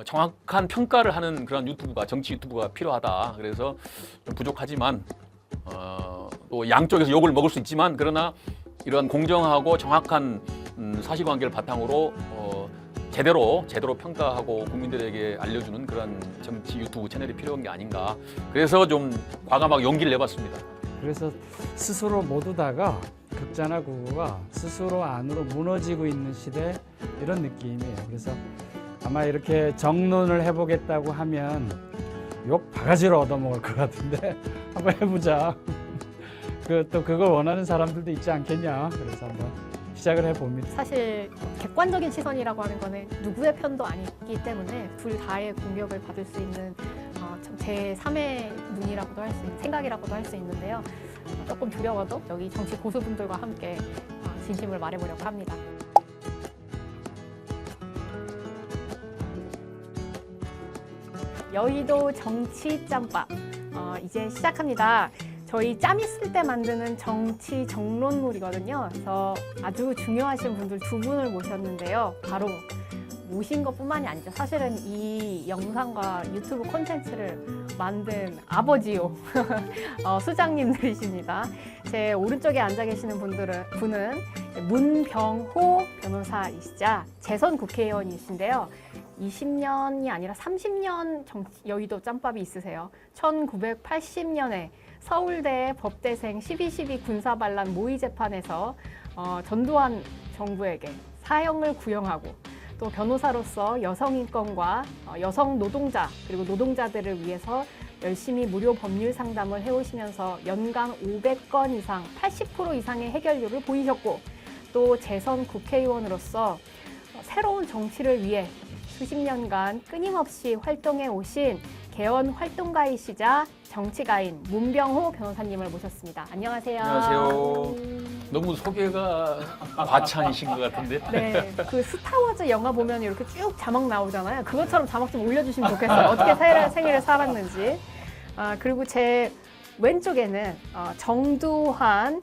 정확한 평가를 하는 그런 유튜브가 정치 유튜브가 필요하다. 그래서 좀 부족하지만 또 양쪽에서 욕을 먹을 수 있지만 그러나 이러한 공정하고 정확한 사실관계를 바탕으로 제대로 평가하고 국민들에게 알려주는 그런 정치 유튜브 채널이 필요한 게 아닌가. 그래서 좀 과감하게 용기를 내봤습니다. 그래서 스스로 모두 다가 극자나 구구가 스스로 안으로 무너지고 있는 시대 이런 느낌이에요. 그래서 아마 이렇게 정론을 해보겠다고 하면 욕 바가지로 얻어먹을 것 같은데 한번 해보자. 또 그걸 원하는 사람들도 있지 않겠냐. 그래서 한번 시작을 해봅니다. 사실 객관적인 시선이라고 하는 거는 누구의 편도 아니기 때문에 둘 다의 공격을 받을 수 있는 제 3의 눈이라고도 할 수 있는 생각이라고도 할 수 있는데요. 조금 두려워도 여기 정치 고수분들과 함께 진심을 말해보려고 합니다. 여의도 정치 짬밥 이제 시작합니다. 저희 짬 있을 때 만드는 정치 정론물이거든요. 그래서 아주 중요하신 분들 두 분을 모셨는데요. 바로 모신 것뿐만이 아니죠. 사실은 이 영상과 유튜브 콘텐츠를 만든 아버지요 수장님들이십니다. 제 오른쪽에 앉아 계시는 분은 문병호 변호사이시자 재선 국회의원이신데요. 20년이 아니라 30년 여의도 짬밥이 있으세요. 1980년에 서울대 법대생 12.12 군사반란 모의 재판에서 전두환 정부에게 사형을 구형하고 또 변호사로서 여성 인권과 여성 노동자 그리고 노동자들을 위해서 열심히 무료 법률 상담을 해오시면서 연간 500건 이상 80% 이상의 해결률을 보이셨고 또 재선 국회의원으로서 새로운 정치를 위해 수십 년간 끊임없이 활동해 오신 개헌 활동가이시자 정치가인 문병호 변호사님을 모셨습니다. 안녕하세요. 안녕하세요. 너무 소개가 과찬이신 것 같은데. 네, 그 스타워즈 영화 보면 이렇게 쭉 자막 나오잖아요. 그것처럼 자막 좀 올려주시면 좋겠어요. 어떻게 생일을 살았는지. 그리고 제 왼쪽에는 정두환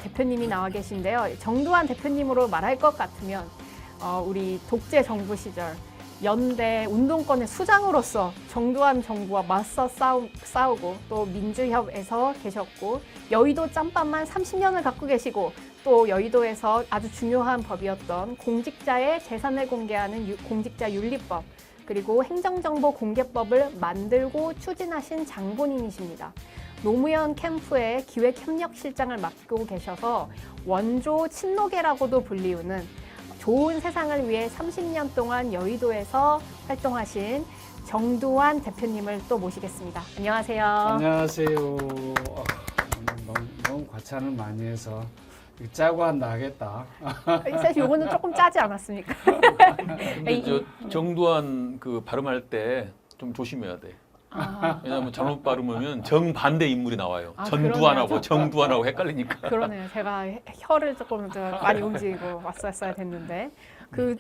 대표님이 나와 계신데요. 정두환 대표님으로 말할 것 같으면 우리 독재 정부 시절 연대 운동권의 수장으로서 정두환 정부와 맞서 싸우고 또 민주협에서 계셨고 여의도 짬밥만 30년을 갖고 계시고 또 여의도에서 아주 중요한 법이었던 공직자의 재산을 공개하는 공직자윤리법 그리고 행정정보공개법을 만들고 추진하신 장본인이십니다. 노무현 캠프의 기획협력실장을 맡고 계셔서 원조 친노계라고도 불리우는 좋은 세상을 위해 30년 동안 여의도에서 활동하신 정두환 대표님을 또 모시겠습니다. 안녕하세요. 안녕하세요. 너무 과찬을 많이 해서 짜고 한다 하겠다. 사실 이거는 조금 짜지 않았습니까? 근데 정두환 그 발음할 때 좀 조심해야 돼. 왜냐하면 잘못 발음하면 정반대 인물이 나와요. 전두환하고 그러네요. 정두환하고 헷갈리니까. 그러네요. 제가 혀를 조금 많이 움직이고 왔었어야 됐는데 그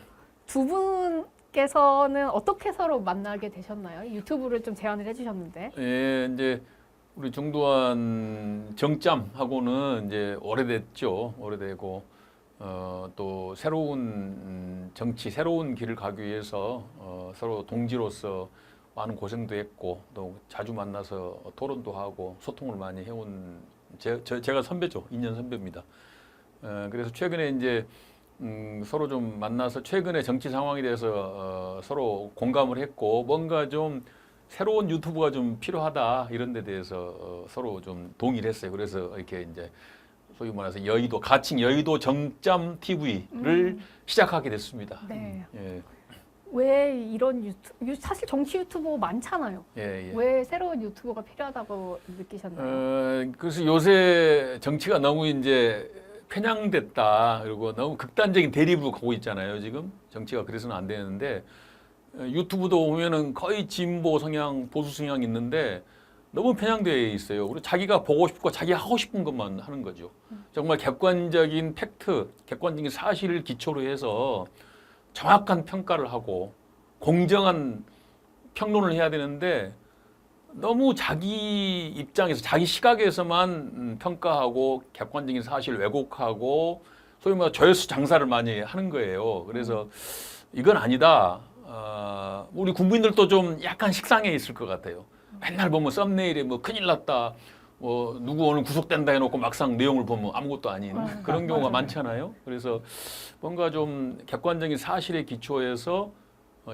두 분께서는 어떻게 서로 만나게 되셨나요? 유튜브를 좀 제안을 해주셨는데. 예, 이제 우리 정두환 정짬하고는 이제 오래됐죠. 오래되고 또 새로운 정치, 새로운 길을 가기 위해서 서로 동지로서 많은 고생도 했고 또 자주 만나서 토론도 하고 소통을 많이 해온 제가 선배죠. 2년 선배입니다. 그래서 최근에 이제 서로 좀 만나서 최근에 정치 상황에 대해서 서로 공감을 했고 뭔가 좀 새로운 유튜브가 좀 필요하다 이런 데 대해서 서로 좀 동의를 했어요. 그래서 이렇게 이제 소위 말해서 가칭 여의도 정짬 TV를 시작하게 됐습니다. 네. 예. 왜 이런 유튜브, 사실 정치 유튜버 많잖아요. 예, 예. 왜 새로운 유튜버가 필요하다고 느끼셨나요? 그래서 요새 정치가 너무 이제 편향됐다. 그리고 너무 극단적인 대립으로 가고 있잖아요. 지금 정치가 그래서는 안 되는데 유튜브도 보면은 거의 진보 성향, 보수 성향이 있는데 너무 편향되어 있어요. 그리고 자기가 보고 싶고 자기 하고 싶은 것만 하는 거죠. 정말 객관적인 팩트, 객관적인 사실을 기초로 해서 정확한 평가를 하고 공정한 평론을 해야 되는데 너무 자기 입장에서 자기 시각에서만 평가하고 객관적인 사실을 왜곡하고 소위 말해 조회수 장사를 많이 하는 거예요. 그래서 이건 아니다. 우리 국민들도 좀 약간 식상해 있을 것 같아요. 맨날 보면 썸네일에 뭐 큰일 났다, 뭐 누구 오늘 구속된다 해놓고 막상 내용을 보면 아무것도 아닌 그런 경우가 많잖아요. 그래서 뭔가 좀 객관적인 사실에 기초해서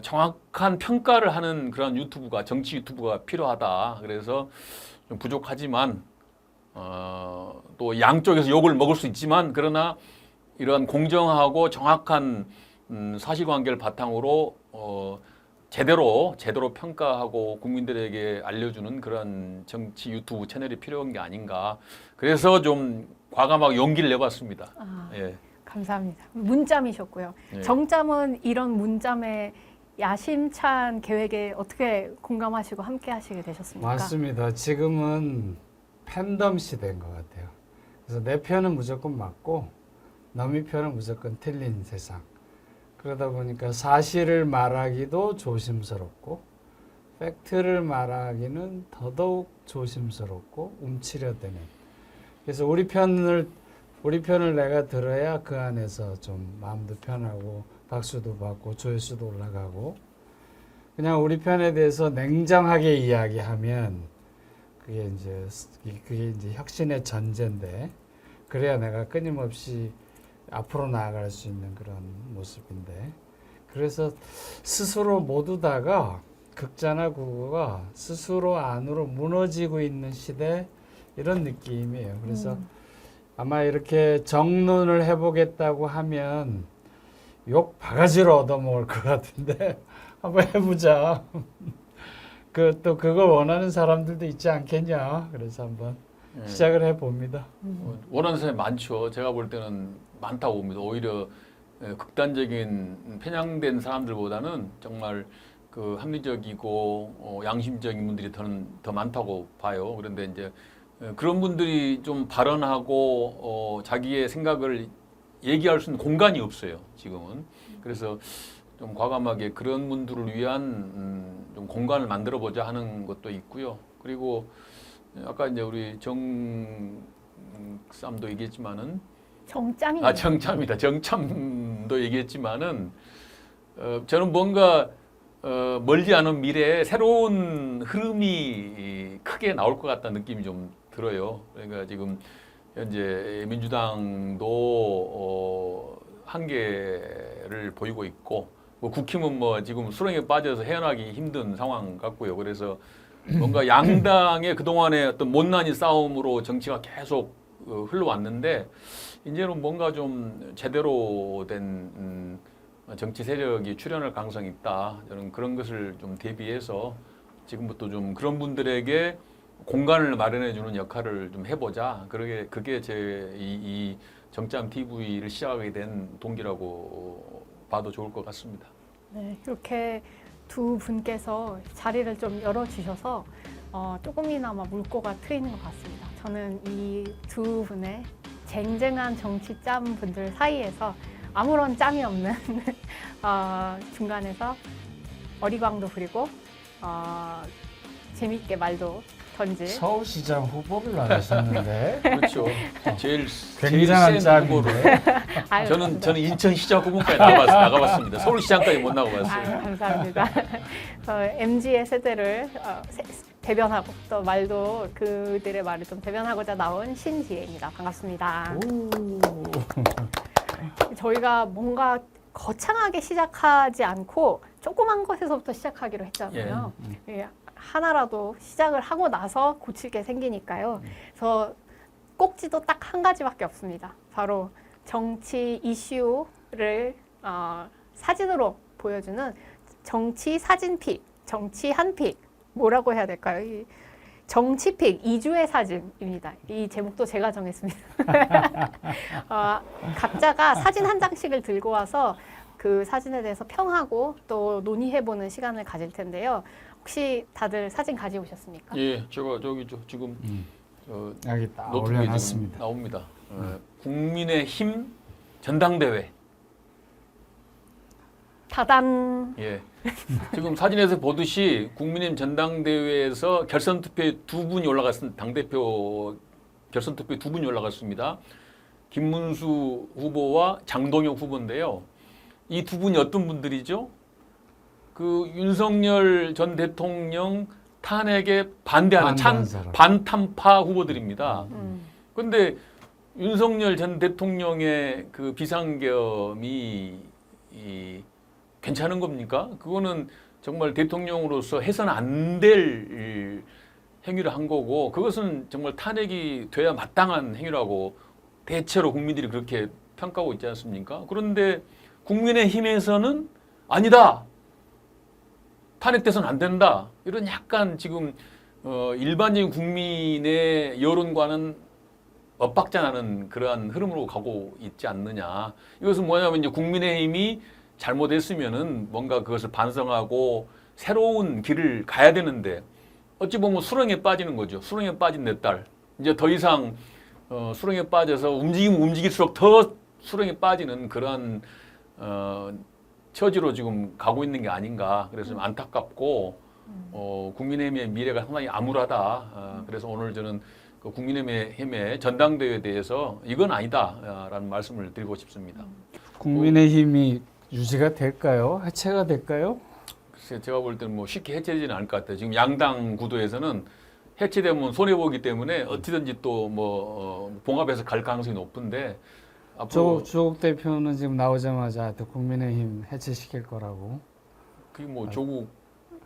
정확한 평가를 하는 그런 유튜브가, 정치 유튜브가 필요하다. 그래서 좀 부족하지만 또 양쪽에서 욕을 먹을 수 있지만, 그러나 이러한 공정하고 정확한 사실관계를 바탕으로 제대로 평가하고 국민들에게 알려주는 그런 정치 유튜브 채널이 필요한 게 아닌가. 그래서 좀 과감하게 용기를 내봤습니다. 예. 감사합니다. 문짬이셨고요. 예. 정짬은 이런 문짬의 야심찬 계획에 어떻게 공감하시고 함께 하시게 되셨습니까? 맞습니다. 지금은 팬덤 시대인 것 같아요. 그래서 내 편은 무조건 맞고 남의 편은 무조건 틀린 세상. 그러다 보니까 사실을 말하기도 조심스럽고 팩트를 말하기는 더더욱 조심스럽고 움츠려드는. 그래서 우리 편을 내가 들어야 그 안에서 좀 마음도 편하고 박수도 받고 조회수도 올라가고, 그냥 우리 편에 대해서 냉정하게 이야기하면 그게 이제 혁신의 전제인데, 그래야 내가 끊임없이 앞으로 나아갈 수 있는 그런 모습인데, 그래서 스스로 모두 다가 극자나 국어가 스스로 안으로 무너지고 있는 시대, 이런 느낌이에요. 그래서 아마 이렇게 정론을 해보겠다고 하면 욕 바가지로 얻어먹을 것 같은데 한번 해보자. 또 그걸 원하는 사람들도 있지 않겠냐. 그래서 한번 시작을 해봅니다. 원하는 사람이 많죠. 제가 볼 때는 많다고 봅니다. 오히려 극단적인 편향된 사람들보다는 정말 그 합리적이고 양심적인 분들이 더 많다고 봐요. 그런데 이제 그런 분들이 좀 발언하고 자기의 생각을 얘기할 수 있는 공간이 없어요, 지금은. 그래서 좀 과감하게 그런 분들을 위한 좀 공간을 만들어 보자 하는 것도 있고요. 그리고 아까 이제 우리 정쌈도 얘기했지만은 정짬이네요. 정참이다. 정참도 얘기했지만은 저는 뭔가 멀지 않은 미래에 새로운 흐름이 크게 나올 것 같다는 느낌이 좀 들어요. 그러니까 지금 현재 민주당도 한계를 보이고 있고, 뭐 국힘은 뭐 지금 수렁에 빠져서 헤어나기 힘든 상황 같고요. 그래서 뭔가 양당의 그동안의 어떤 못난이 싸움으로 정치가 계속 흘러왔는데, 이제는 뭔가 좀 제대로 된 정치 세력이 출현할 가능성이 있다. 저는 그런 것을 좀 대비해서 지금부터 좀 그런 분들에게 공간을 마련해 주는 역할을 좀 해보자. 그게 제 이 정짬 TV를 시작하게 된 동기라고 봐도 좋을 것 같습니다. 네, 이렇게 두 분께서 자리를 좀 열어주셔서 조금이나마 물꼬가 트이는 것 같습니다. 저는 이 두 분의 쟁쟁한 정치 짬 분들 사이에서 아무런 짬이 없는 중간에서 어리광도 부리고 재밌게 말도 던질 서울시장 후보를 나가셨는데 그렇죠. 제일 굉장한 센 후보로. 짬인데. 아유, 저는 인천시장 후보까지 나가봤습니다. 서울시장까지 못 나가봤어요. 아유, 감사합니다. MZ의 세대를 대변하고 또 말도 그들의 말을 좀 대변하고자 나온 신지혜입니다. 반갑습니다. 저희가 뭔가 거창하게 시작하지 않고 조그만 것에서부터 시작하기로 했잖아요. 예, 하나라도 시작을 하고 나서 고칠 게 생기니까요. 그래서 꼭지도 딱 한 가지밖에 없습니다. 바로 정치 이슈를 사진으로 보여주는 정치 사진픽, 정치 한픽, 뭐라고 해야 될까요? 이 정치픽 2주의 사진입니다. 이 제목도 제가 정했습니다. 각자가 사진 한 장씩을 들고 와서 그 사진에 대해서 평하고 또 논의해보는 시간을 가질 텐데요. 혹시 다들 사진 가지고 오셨습니까? 예, 제가 지금 여기 딱 노트북에 지금 올려놨습니다. 나옵니다. 국민의힘 전당대회. 다단. 예. 지금 사진에서 보듯이 국민의힘 전당대회에서 결선 투표에 두 분이 올라갔습니다. 당대표 결선 투표에 두 분이 올라갔습니다. 김문수 후보와 장동혁 후보인데요. 이 두 분이 어떤 분들이죠? 그 윤석열 전 대통령 탄핵에 반대하는 반대하는 사람. 반탄파 후보들입니다. 음. 그런데 윤석열 전 대통령의 그 비상겸이 괜찮은 겁니까? 그거는 정말 대통령으로서 해서는 안 될 행위를 한 거고 그것은 정말 탄핵이 돼야 마땅한 행위라고 대체로 국민들이 그렇게 평가하고 있지 않습니까? 그런데 국민의힘에서는 아니다. 탄핵돼서는 안 된다. 이런 약간 지금 일반적인 국민의 여론과는 엇박자나는 그러한 흐름으로 가고 있지 않느냐. 이것은 뭐냐면 이제 국민의힘이 잘못했으면은 뭔가 그것을 반성하고 새로운 길을 가야 되는데 어찌 보면 수렁에 빠지는 거죠. 수렁에 빠진 내 딸. 이제 더 이상 수렁에 빠져서 움직이면 움직일수록 더 수렁에 빠지는 그러한 처지로 지금 가고 있는 게 아닌가. 그래서 좀 안타깝고 국민의힘의 미래가 상당히 암울하다. 그래서 오늘 저는 그 국민의힘의 전당대회에 대해서 이건 아니다라는 말씀을 드리고 싶습니다. 국민의힘이 유지가 될까요? 해체가 될까요? 글쎄 제가 볼 때는 뭐 쉽게 해체되지는 않을 것 같아요. 지금 양당 구도에서는 해체되면 손해보기 때문에 어찌든지 또 뭐 봉합해서 갈 가능성이 높은데 앞으로 조국 대표는 지금 나오자마자 또 국민의힘 해체시킬 거라고. 그게 뭐 조국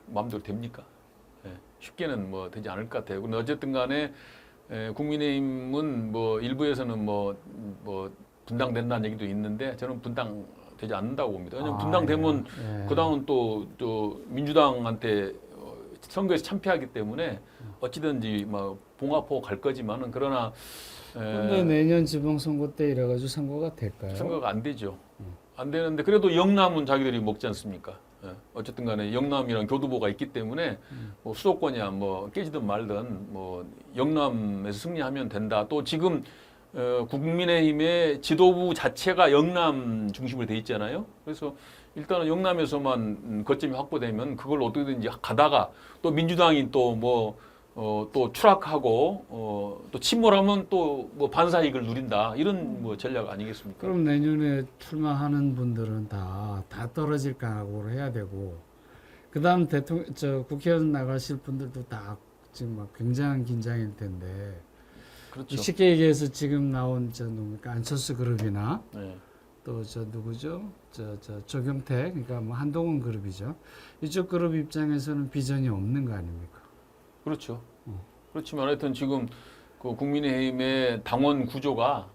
마음대로 됩니까? 예, 쉽게는 뭐 되지 않을 것 같아요. 근데 어쨌든 간에 국민의힘은 뭐 일부에서는 뭐 분당된다는 얘기도 있는데 저는 분당되지 않는다고 봅니다. 왜냐하면 분당되면 예. 그 다음은 또 민주당한테 선거에서 참패하기 때문에 어찌든지 뭐 봉합하고 갈 거지만은 그러나 근데 내년 지방선거 때 이래가지고 선거가 될까요? 선거가 안 되죠. 안 되는데 그래도 영남은 자기들이 먹지 않습니까? 예. 어쨌든 간에 영남이랑 교두보가 있기 때문에 뭐 수도권이야 뭐 깨지든 말든 뭐 영남에서 승리하면 된다. 또 지금 국민의힘의 지도부 자체가 영남 중심으로 돼 있잖아요. 그래서 일단은 영남에서만 거점이 확보되면 그걸 어떻게든지 가다가 또 민주당이 또 또 추락하고 또 침몰하면 또 뭐 반사이익을 누린다 이런 뭐 전략 아니겠습니까? 그럼 내년에 출마하는 분들은 다 떨어질 각오를 해야 되고, 그다음 국회의원 나가실 분들도 다 지금 막 굉장한 긴장일 텐데. 그렇죠. 쉽게 얘기해서 지금 나온 누굽니까 안철수 그룹이나 네. 또 누구죠? 조경태, 그러니까 뭐 한동훈 그룹이죠. 이쪽 그룹 입장에서는 비전이 없는 거 아닙니까? 그렇죠. 그렇지만 하여튼 지금 그 국민의힘의 당원 구조가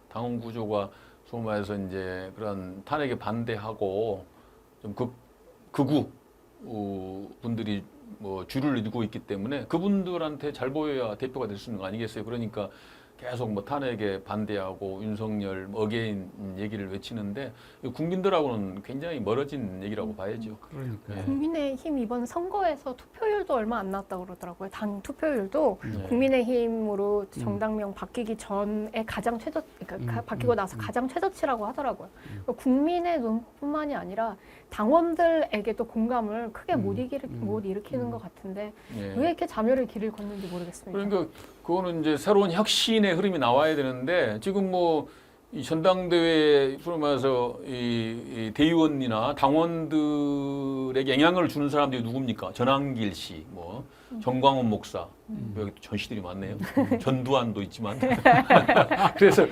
소위 말해서 이제 그런 탄핵에 반대하고 좀 극우 분들이 뭐 줄을 이루고 있기 때문에 그분들한테 잘 보여야 대표가 될 수 있는 거 아니겠어요? 그러니까 계속 뭐 탄핵에 반대하고 윤석열 어게인 얘기를 외치는데 국민들하고는 굉장히 멀어진 얘기라고 봐야죠. 그러니까. 네. 국민의힘 이번 선거에서 투표율도 얼마 안 나왔다고 그러더라고요. 당 투표율도 네. 국민의힘으로 정당명 바뀌기 전에 가장 그러니까 바뀌고 나서 가장 최저치라고 하더라고요. 그러니까 국민의 눈뿐만이 아니라 당원들에게도 공감을 크게 못 일으키는 것 같은데 예. 왜 이렇게 자멸의 길을 걷는지 모르겠습니다. 그러니까 그거는 이제 새로운 혁신의 흐름이 나와야 되는데 지금 뭐 이 전당대회 소위 말해서 이 대의원이나 당원들에게 영향을 주는 사람들이 누굽니까? 전한길 씨, 뭐 정광훈 목사, 여기 또 전씨들이 많네요. 전두환도 있지만 그래서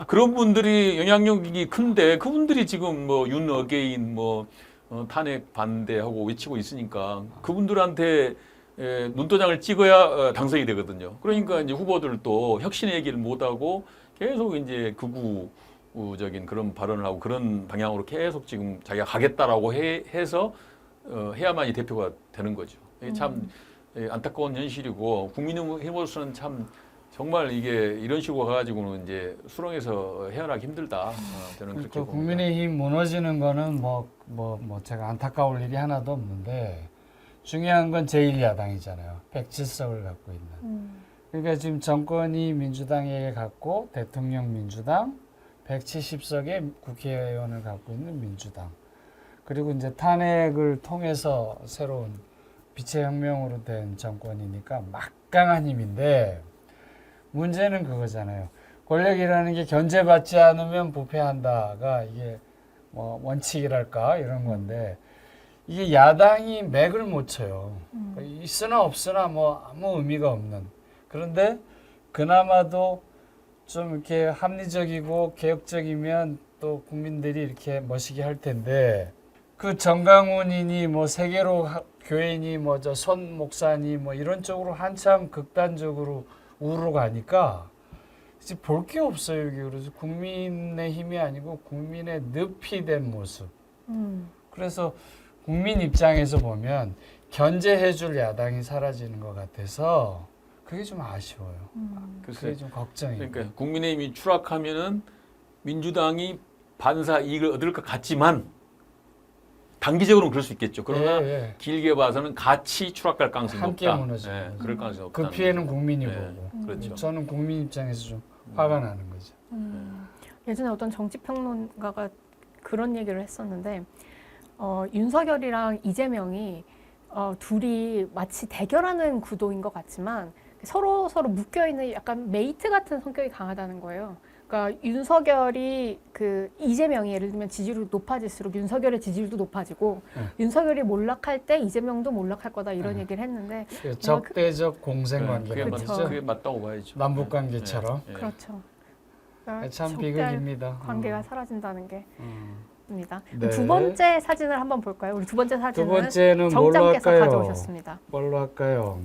그런 분들이 영향력이 큰데 그분들이 지금 뭐 윤 어게인 뭐 탄핵 반대하고 외치고 있으니까 그분들한테 눈도장을 찍어야 당선이 되거든요. 그러니까 이제 후보들도 혁신의 얘기를 못하고 계속 이제 극우적인 그런 발언을 하고 그런 방향으로 계속 지금 자기가 가겠다라고 해서 해야만이 대표가 되는 거죠. 이게 참 안타까운 현실이고 국민의힘으로서는 참 정말 이게 이런 식으로 가가지고는 이제 수렁에서 헤어나기 힘들다. 저는 그렇게 봅니다. 국민의힘 무너지는 거는 제가 안타까울 일이 하나도 없는데 중요한 건 제1야당이잖아요. 107석을 갖고 있는. 그러니까 지금 정권이 민주당에게 갖고 대통령 민주당, 170석의 국회의원을 갖고 있는 민주당. 그리고 이제 탄핵을 통해서 새로운 빛의 혁명으로 된 정권이니까 막강한 힘인데 문제는 그거잖아요. 권력이라는 게 견제받지 않으면 부패한다가 이게 뭐 원칙이랄까 이런 건데 이게 야당이 맥을 못 쳐요. 있으나 없으나 뭐 아무 의미가 없는. 그런데 그나마도 좀 이렇게 합리적이고 개혁적이면 또 국민들이 이렇게 멋있게 할 텐데 그 정강훈이니 뭐 세계로 교회니 뭐 저 손 목사니 뭐 이런 쪽으로 한참 극단적으로 우르르 가니까 이제 볼 게 없어요. 이게 그래서 국민의 힘이 아니고 국민의 늪이 된 모습. 그래서 국민 입장에서 보면 견제해줄 야당이 사라지는 것 같아서 그게 좀 아쉬워요. 그게 좀 걱정이에요. 그러니까 국민의힘이 추락하면은 민주당이 반사 이익을 얻을 것 같지만 단기적으로는 그럴 수 있겠죠. 그러나 예. 길게 봐서는 같이 추락할 가능성이 함께 높다. 무너지는 예, 거죠. 그럴 가능성이 그 없다. 피해는 국민이 네, 보고. 그렇죠. 저는 국민 입장에서 좀 화가 나는 거죠. 예전에 어떤 정치평론가가 그런 얘기를 했었는데 윤석열이랑 이재명이 둘이 마치 대결하는 구도인 것 같지만 서로 묶여있는 약간 메이트 같은 성격이 강하다는 거예요. 그러니까 윤석열이 그 이재명이 예를 들면 지지율이 높아질수록 윤석열의 지지율도 높아지고 윤석열이 몰락할 때 이재명도 몰락할 거다 이런 얘기를 했는데 적대적 공생 관계란 그게, 말이죠. 그게 맞다고 봐야죠. 남북 관계처럼. 예, 예. 그렇죠. 그러니까 참 적대할 비극입니다. 관계가 사라진다는 게 입니다. 네. 두 번째 사진을 한번 볼까요? 우리 두 번째 두 사진은 번째는 뭘로 정장께서 할까요? 가져오셨습니다. 뭘로 할까요?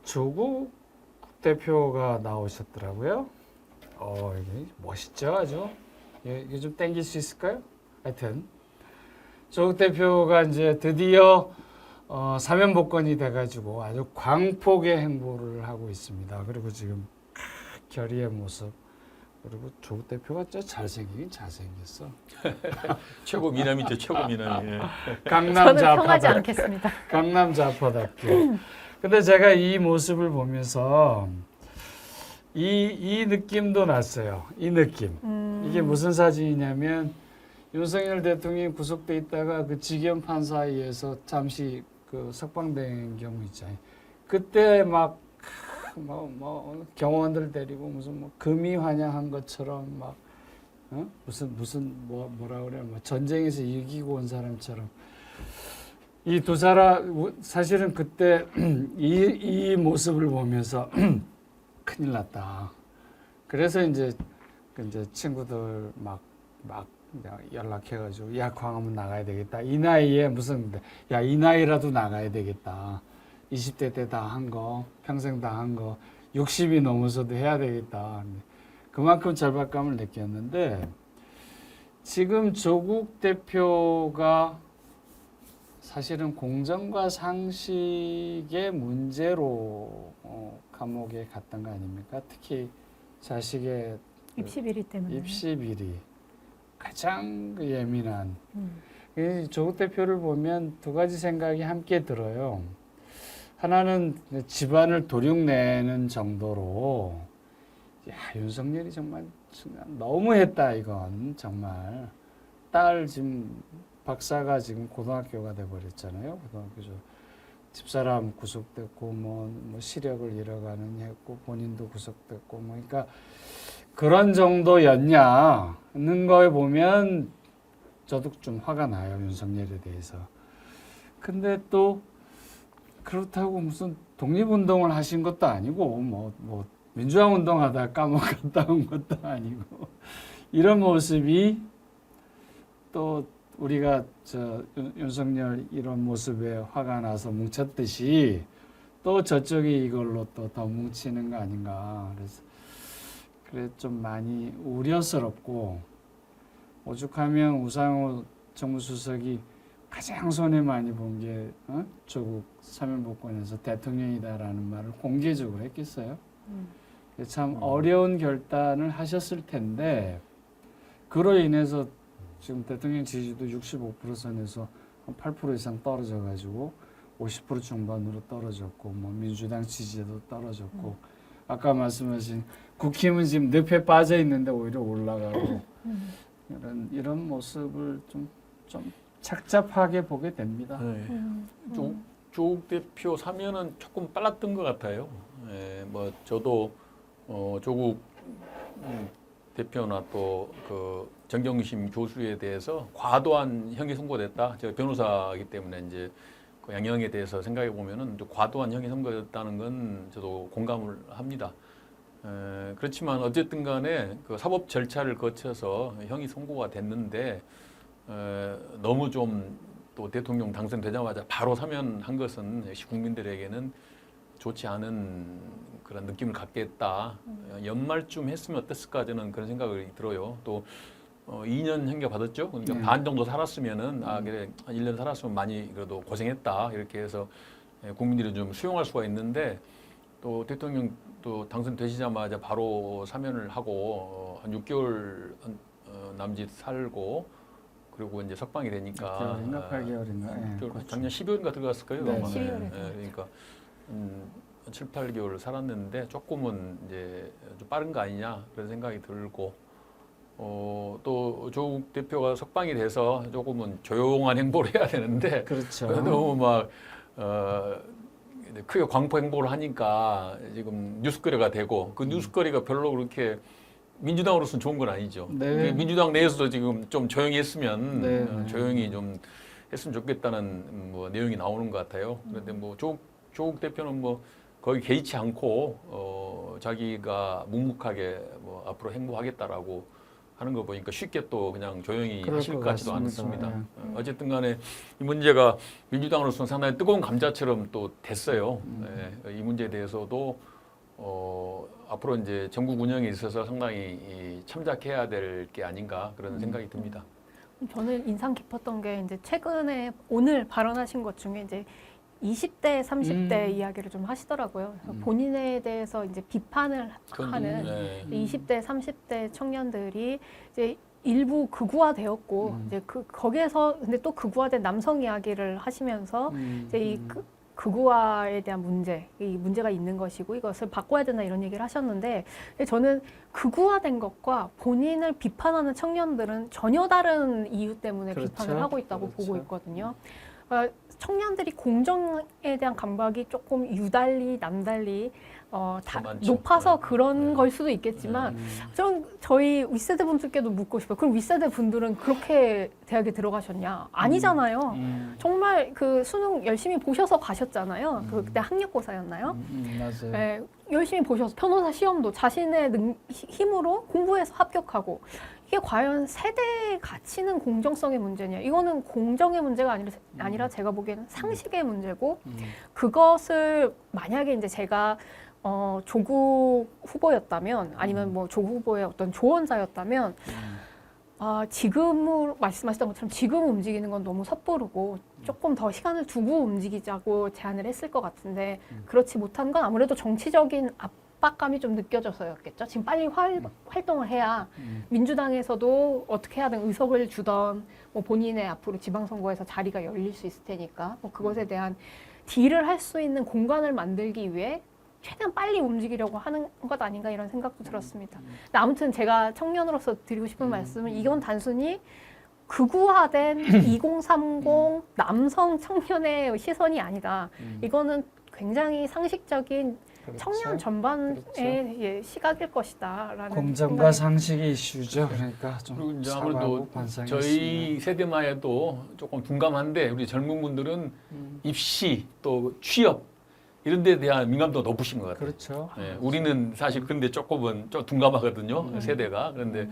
조국 대표가 나오셨더라고요. 이게 멋있죠, 아주. 이게 좀 땡길 수 있을까요? 하여튼 조국 대표가 이제 드디어 사면복권이 돼가지고 아주 광폭의 행보를 하고 있습니다. 그리고 지금 결의의 모습. 그리고 조국 대표가 진짜 잘생기긴 잘생겼어. 최고 미남이죠, 최고 미남. 예. 저는 평하지 않겠습니다. 강남 좌파답게. 근데 제가 이 모습을 보면서 이 느낌도 났어요. 이 느낌. 이게 무슨 사진이냐면 윤석열 대통령이 구속돼 있다가 그 지겸 판사에 의해서 잠시 그 석방된 경우 있잖아요. 그때 막 경호원들 데리고 무슨 뭐 금이 환영한 것처럼 막 무슨 뭐라 그래 뭐 전쟁에서 이기고 온 사람처럼 이 두 사람 사실은 그때 이 모습을 보면서 큰일 났다. 그래서 이제 친구들 막 연락해가지고 야 광화문 나가야 되겠다. 이 나이에 이 나이라도 나가야 되겠다. 20대 때 다 한 거, 평생 다 한 거, 60이 넘어서도 해야 되겠다. 그만큼 절박감을 느꼈는데 지금 조국 대표가 사실은 공정과 상식의 문제로 감옥에 갔던 거 아닙니까? 특히 자식의 입시 비리 때문에. 입시 비리 가장 예민한. 이 조국 대표를 보면 두 가지 생각이 함께 들어요. 하나는 집안을 도륙내는 정도로 윤석열이 정말 너무했다 이건 정말. 딸 지금 박사가 지금 고등학교가 돼버렸잖아요. 고등학교 집사람 구속됐고 뭐 시력을 잃어가는 했고 본인도 구속됐고 뭐 그러니까 그런 정도였냐는 거에 보면 저도 좀 화가 나요 윤석열에 대해서. 근데 또 그렇다고 무슨 독립운동을 하신 것도 아니고 뭐 민주화 운동하다 감옥 갔다 온 것도 아니고 이런 모습이 또 우리가 윤석열 이런 모습에 화가 나서 뭉쳤듯이 또 저쪽이 이걸로 또 더 뭉치는 거 아닌가. 그래 좀 많이 우려스럽고 오죽하면 우상호 정무수석이 가장 손해 많이 본 게 조국 사면복권에서 대통령이다라는 말을 공개적으로 했겠어요. 참 어려운 결단을 하셨을 텐데 그로 인해서 지금 대통령 지지도 65% 선에서 한 8% 이상 떨어져가지고 50% 중반으로 떨어졌고 뭐 민주당 지지도 떨어졌고 아까 말씀하신 국힘은 지금 늪에 빠져 있는데 오히려 올라가고 이런 모습을 좀 착잡하게 보게 됩니다. 조국 대표 사면은 조금 빨랐던 것 같아요. 예, 뭐 저도 조국 대표나 또 그 정경심 교수에 대해서 과도한 형이 선고됐다. 제가 변호사이기 때문에 이제 그 양형에 대해서 생각해 보면은 좀 과도한 형이 선고됐다는 건 저도 공감을 합니다. 그렇지만 어쨌든 간에 그 사법 절차를 거쳐서 형이 선고가 됐는데 너무 좀 또 대통령 당선되자마자 바로 사면한 것은 역시 국민들에게는 좋지 않은 그런 느낌을 갖게 했다. 연말쯤 했으면 어땠을까 저는 그런 생각이 들어요. 또 2년 형기 받았죠. 그러니까 반 정도 살았으면은 그래 한 1년 살았으면 많이 그래도 고생했다 이렇게 해서 국민들이 좀 수용할 수가 있는데 또 대통령 또 당선되시자마자 바로 사면을 하고 한 6개월 남짓 살고 그리고 이제 석방이 되니까 6개월인가 8개월인가 그렇죠. 작년 12월인가 들어갔을 거예요. 네, 아마. 12월에 그러니까 7, 8개월 살았는데 조금은 이제 좀 빠른 거 아니냐 그런 생각이 들고 또 조국 대표가 석방이 돼서 조금은 조용한 행보를 해야 되는데 그렇죠. 너무 막 크게 광포 행보를 하니까 지금 뉴스거리가 되고 그 뉴스거리가 별로 그렇게 민주당으로서는 좋은 건 아니죠. 네. 민주당 내에서도 지금 좀 조용히 했으면 네. 조용히 좀 했으면 좋겠다는 뭐 내용이 나오는 것 같아요. 그런데 뭐 조국 대표는 뭐 거의 개의치 않고 자기가 묵묵하게 뭐 앞으로 행보하겠다라고 하는 거 보니까 쉽게 또 그냥 조용히 그럴 하실 것 것 같지도 같습니다. 않습니다. 어쨌든 간에 이 문제가 민주당으로서는 상당히 뜨거운 감자처럼 또 됐어요. 이 문제에 대해서도 앞으로 이제 전국 운영에 있어서 상당히 참작해야 될 게 아닌가 그런 생각이 듭니다. 저는 인상 깊었던 게 이제 최근에 오늘 발언하신 것 중에 이제 20대, 30대 이야기를 좀 하시더라고요. 그래서 본인에 대해서 이제 비판을 하는 20대, 30대 청년들이 이제 일부 극우화되었고 이제 거기에서 근데 또 극우화된 남성 이야기를 하시면서 이제 이 극우화에 대한 문제, 이 문제가 있는 것이고 이것을 바꿔야 된다 이런 얘기를 하셨는데 저는 극우화된 것과 본인을 비판하는 청년들은 전혀 다른 이유 때문에 그렇죠. 비판을 하고 있다고 그렇죠. 보고 있거든요. 청년들이 공정에 대한 감각이 조금 유달리 남달리 다 많죠. 높아서 네. 그런 네. 걸 수도 있겠지만 저희 윗세대 분들께도 묻고 싶어요. 그럼 윗세대 분들은 그렇게 대학에 들어가셨냐? 아니잖아요. 정말 그 수능 열심히 보셔서 가셨잖아요. 그때 학력고사였나요? 맞아요. 네, 열심히 보셔서 변호사 시험도 자신의 힘으로 공부해서 합격하고 이게 과연 세대의 가치는 공정성의 문제냐? 이거는 공정의 문제가 아니라 제가 보기에는 상식의 문제고 그것을 만약에 이제 제가 조국 후보였다면 아니면 뭐 조국 후보의 어떤 조언자였다면 지금으로 말씀하셨던 것처럼 지금 움직이는 건 너무 섭부르고 조금 더 시간을 두고 움직이자고 제안을 했을 것 같은데 그렇지 못한 건 아무래도 정치적인 압박감이 좀 느껴져서였겠죠. 지금 빨리 활동을 해야 민주당에서도 어떻게 하든 의석을 주던 뭐 본인의 앞으로 지방선거에서 자리가 열릴 수 있을 테니까 뭐 그것에 대한 딜을 할 수 있는 공간을 만들기 위해 최대한 빨리 움직이려고 하는 것 아닌가 이런 생각도 들었습니다. 근데 아무튼 제가 청년으로서 드리고 싶은 말씀은 이건 단순히 극우화된 2030 남성 청년의 시선이 아니다. 이거는 굉장히 상식적인 그렇죠. 청년 전반의 그렇죠. 시각일 것이다라는 공정과 생각이 상식의 이슈죠. 그러니까 좀 그리고 이제 사과하고 아무래도 반성했으면. 저희 세대만 해도 조금 둔감한데 우리 젊은 분들은 입시 또 취업 이런 데 대한 민감도가 높으신 것 같아요. 그렇죠. 우리는 사실 근데 조금은 좀 둔감하거든요. 세대가. 그런데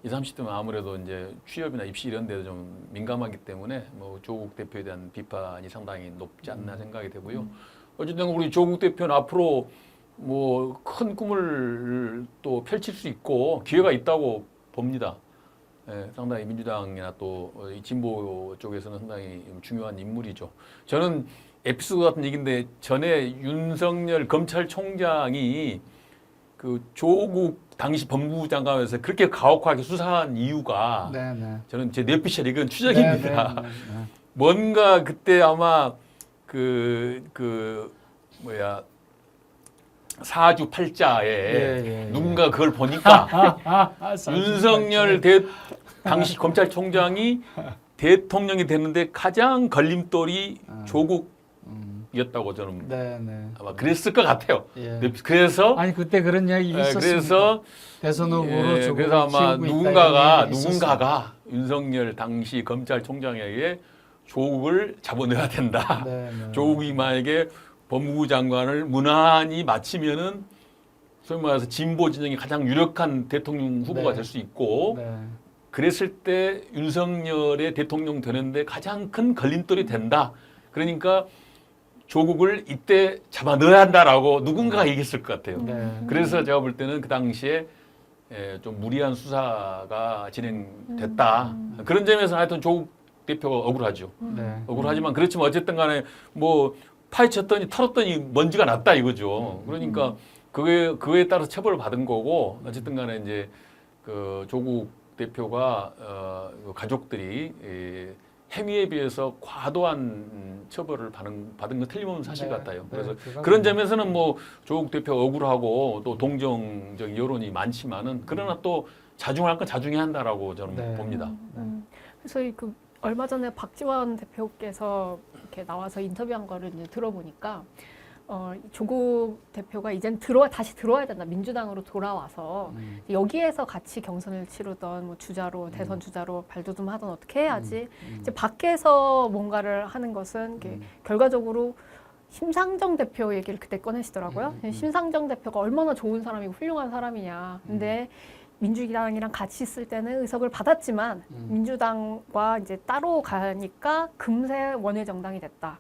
20, 30대면 아무래도 이제 취업이나 입시 이런 데도 좀 민감하기 때문에 뭐 조국 대표에 대한 비판이 상당히 높지 않나 생각이 되고요. 어쨌든 우리 조국 대표는 앞으로 뭐 큰 꿈을 또 펼칠 수 있고 기회가 있다고 봅니다. 상당히 민주당이나 또 이 진보 쪽에서는 상당히 중요한 인물이죠. 저는 에피소드 같은 얘기인데 전에 윤석열 검찰총장이 그 조국 당시 법무부 장관에서 그렇게 가혹하게 수사한 이유가 저는 제 뇌피셜 이건 추정입니다. 뭔가 그때 아마 사주 팔자에 누군가 그걸 보니까 윤석열 당시 검찰총장이 대통령이 됐는데 가장 걸림돌이 조국 조국이었다고 저는 네, 네. 아마 그랬을 것 같아요. 예. 그래서 아니 그때 그런 이야기 있었습니다. 그래서 대선 후보로 조국을 그래서 아마 키우고 있다 누군가가 이런 얘기가 있었어요. 윤석열 당시 검찰총장에게 조국을 잡아내야 된다. 네, 네. 조국이 만약에 법무부 장관을 무난히 마치면은 소위 말해서 진보 진영이 가장 유력한 대통령 후보가 네. 될 수 있고 네. 그랬을 때 윤석열의 대통령 되는데 가장 큰 걸림돌이 된다. 그러니까 조국을 이때 잡아 넣어야 한다라고 누군가가 얘기했을 것 같아요. 네. 그래서 제가 볼 때는 그 당시에 좀 무리한 수사가 진행됐다. 그런 점에서 하여튼 조국 대표가 억울하죠. 네. 억울하지만 그렇지만 어쨌든 간에 뭐 파헤쳤더니 털었더니 먼지가 났다 이거죠. 그러니까 그거에 따라서 처벌을 받은 거고 어쨌든 간에 이제 그 조국 대표가 그 가족들이 행위에 비해서 과도한 처벌을 받은 건 틀림없는 사실 네. 같아요. 네, 그래서 그건 그런 뭐- 점에서는 뭐 조국 대표 억울하고 또 동정적 여론이 많지만은 그러나 또 자중할 건 자중해야 한다라고 저는 네. 봅니다. 그래서 그 얼마 전에 박지원 대표께서 이렇게 나와서 인터뷰한 거를 이제 들어보니까 조국 대표가 이젠 다시 들어와야 된다. 민주당으로 돌아와서 여기에서 같이 경선을 치르던 뭐 주자로 대선 주자로 발돋움하던 어떻게 해야지 이제 밖에서 뭔가를 하는 것은 이게 결과적으로 심상정 대표 얘기를 그때 꺼내시더라고요. 심상정 대표가 얼마나 좋은 사람이고 훌륭한 사람이냐. 근데 민주당이랑 같이 있을 때는 의석을 받았지만 민주당과 이제 따로 가니까 금세 원외 정당이 됐다.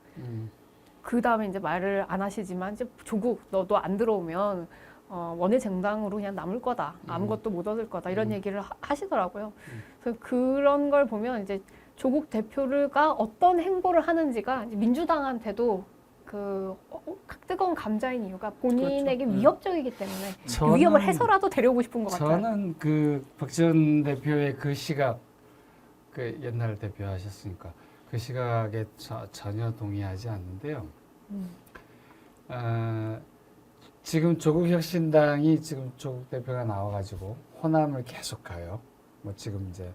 그 다음에 이제 말을 안 하시지만 이제 조국 너도 안 들어오면 원외 정당으로 그냥 남을 거다. 아무것도 못 얻을 거다. 이런 얘기를 하시더라고요. 그래서 그런 걸 보면 이제 조국 대표가 어떤 행보를 하는지가 이제 민주당한테도 그 뜨거운 감자인 이유가 본인에게 그렇죠. 위협적이기 때문에 저는- 위협을 해서라도 데려오고 싶은 것 같아요. 저는 그 박지원 대표의 그 시각, 그 옛날 대표하셨으니까 그 시각에 전혀 동의하지 않는데요. 지금 조국혁신당이 지금 조국 대표가 나와가지고 호남을 계속 가요. 뭐 지금 이제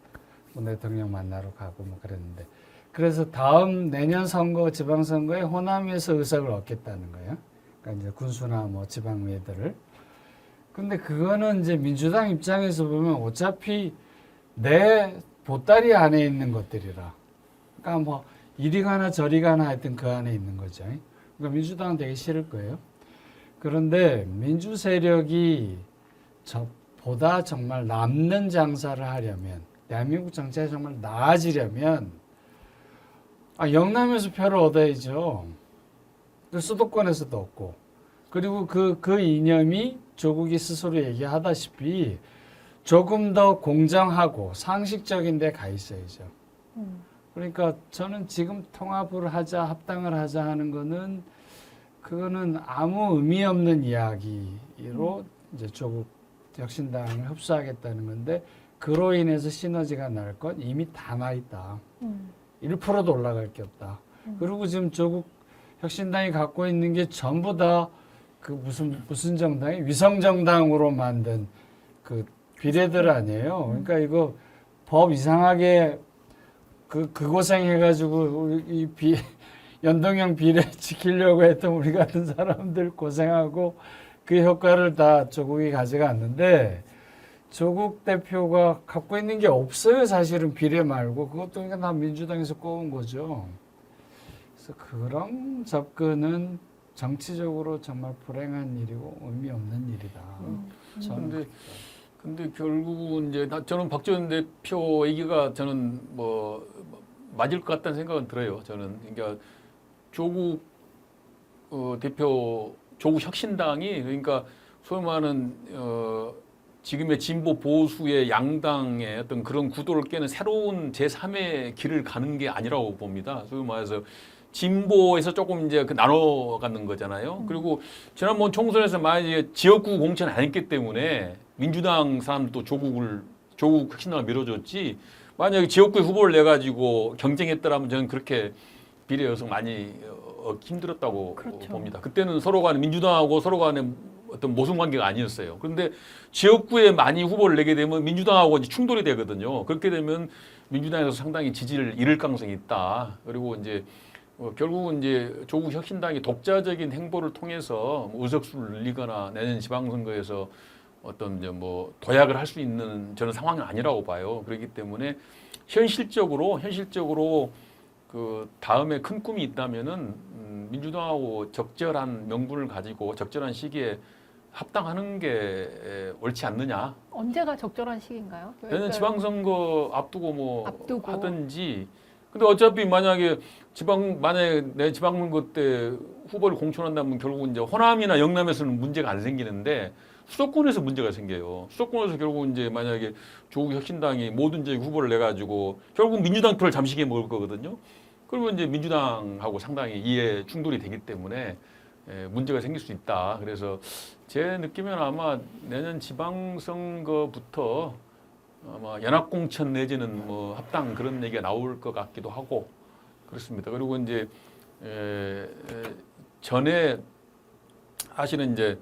문 대통령 만나러 가고 뭐 그랬는데 그래서 다음 내년 선거 지방선거에 호남에서 의석을 얻겠다는 거예요. 그러니까 이제 군수나 뭐 지방의회들을. 근데 그거는 이제 민주당 입장에서 보면 어차피 내 보따리 안에 있는 것들이라. 그러니까 뭐 이리 가나 저리 가나 하여튼 그 안에 있는 거죠. 그러니까 민주당은 되게 싫을 거예요. 그런데 민주 세력이 보다 정말 남는 장사를 하려면 대한민국 정치가 정말 나아지려면 영남에서 표를 얻어야죠. 수도권에서도 얻고 그리고 그 이념이 조국이 스스로 얘기하다시피 조금 더 공정하고 상식적인 데 가 있어야죠. 그러니까 저는 지금 통합을 하자, 합당을 하자 하는 거는 그거는 아무 의미 없는 이야기로 이제 조국 혁신당을 흡수하겠다는 건데 그로 인해서 시너지가 날 건 이미 다 나 있다. 1%도 올라갈 게 없다. 그리고 지금 조국 혁신당이 갖고 있는 게 전부 다 그 무슨 정당이 위성 정당으로 만든 그 비례들 아니에요. 그러니까 이거 법 이상하게 그 고생 해가지고 연동형 비례 지키려고 했던 우리 같은 사람들 고생하고 그 효과를 다 조국이 가져갔는데 조국 대표가 갖고 있는 게 없어요. 사실은 비례 말고 그것도 그러니까 다 민주당에서 꼬은 거죠. 그래서 그런 접근은 정치적으로 정말 불행한 일이고 의미 없는 일이다. 저는 근데 결국은 이제 저는 박지원 대표 얘기가 저는 뭐 맞을 것 같다는 생각은 들어요. 저는 그러니까 조국 대표 조국 혁신당이 그러니까 소위 말하는 지금의 진보 보수의 양당의 어떤 그런 구도를 깨는 새로운 제3의 길을 가는 게 아니라고 봅니다. 소위 말해서 진보에서 조금 이제 나눠가는 거잖아요. 그리고 지난번 총선에서 만약에 지역구 공천 안 했기 때문에 민주당 사람도 조국 혁신당을 밀어줬지. 만약에 지역구 후보를 내 가지고 경쟁했더라면 저는 그렇게 비례 여성 많이 힘들었다고 그렇죠. 봅니다. 그때는 서로 간에 민주당하고 서로 간에 어떤 모순 관계가 아니었어요. 그런데 지역구에 많이 후보를 내게 되면 민주당하고 이제 충돌이 되거든요. 그렇게 되면 민주당에서 상당히 지지를 잃을 가능성이 있다. 그리고 이제 결국은 이제 조국 혁신당이 독자적인 행보를 통해서 의석수를 늘리거나 내년 지방선거에서 어떤 이제 뭐 도약을 할 수 있는 저는 상황은 아니라고 봐요. 그렇기 때문에 현실적으로 그 다음에 큰 꿈이 있다면은 민주당하고 적절한 명분을 가지고 적절한 시기에 합당하는 게 옳지 않느냐. 언제가 적절한 시기인가요? 내년 지방선거 앞두고 뭐 앞두고. 하든지. 근데 어차피 만약에 내 지방선거 때 후보를 공천한다면 결국은 이제 호남이나 영남에서는 문제가 안 생기는데 수도권에서 문제가 생겨요. 수도권에서 결국 이제 만약에 조국 혁신당이 모든 지역 후보를 내 가지고 결국 민주당 표를 잠식해 먹을 거거든요. 그러면 이제 민주당하고 상당히 이해 충돌이 되기 때문에 문제가 생길 수 있다. 그래서 제 느낌은 아마 내년 지방선거부터 아마 연합공천 내지는 뭐 합당 그런 얘기가 나올 것 같기도 하고 그렇습니다. 그리고 이제 전에 사실은 이제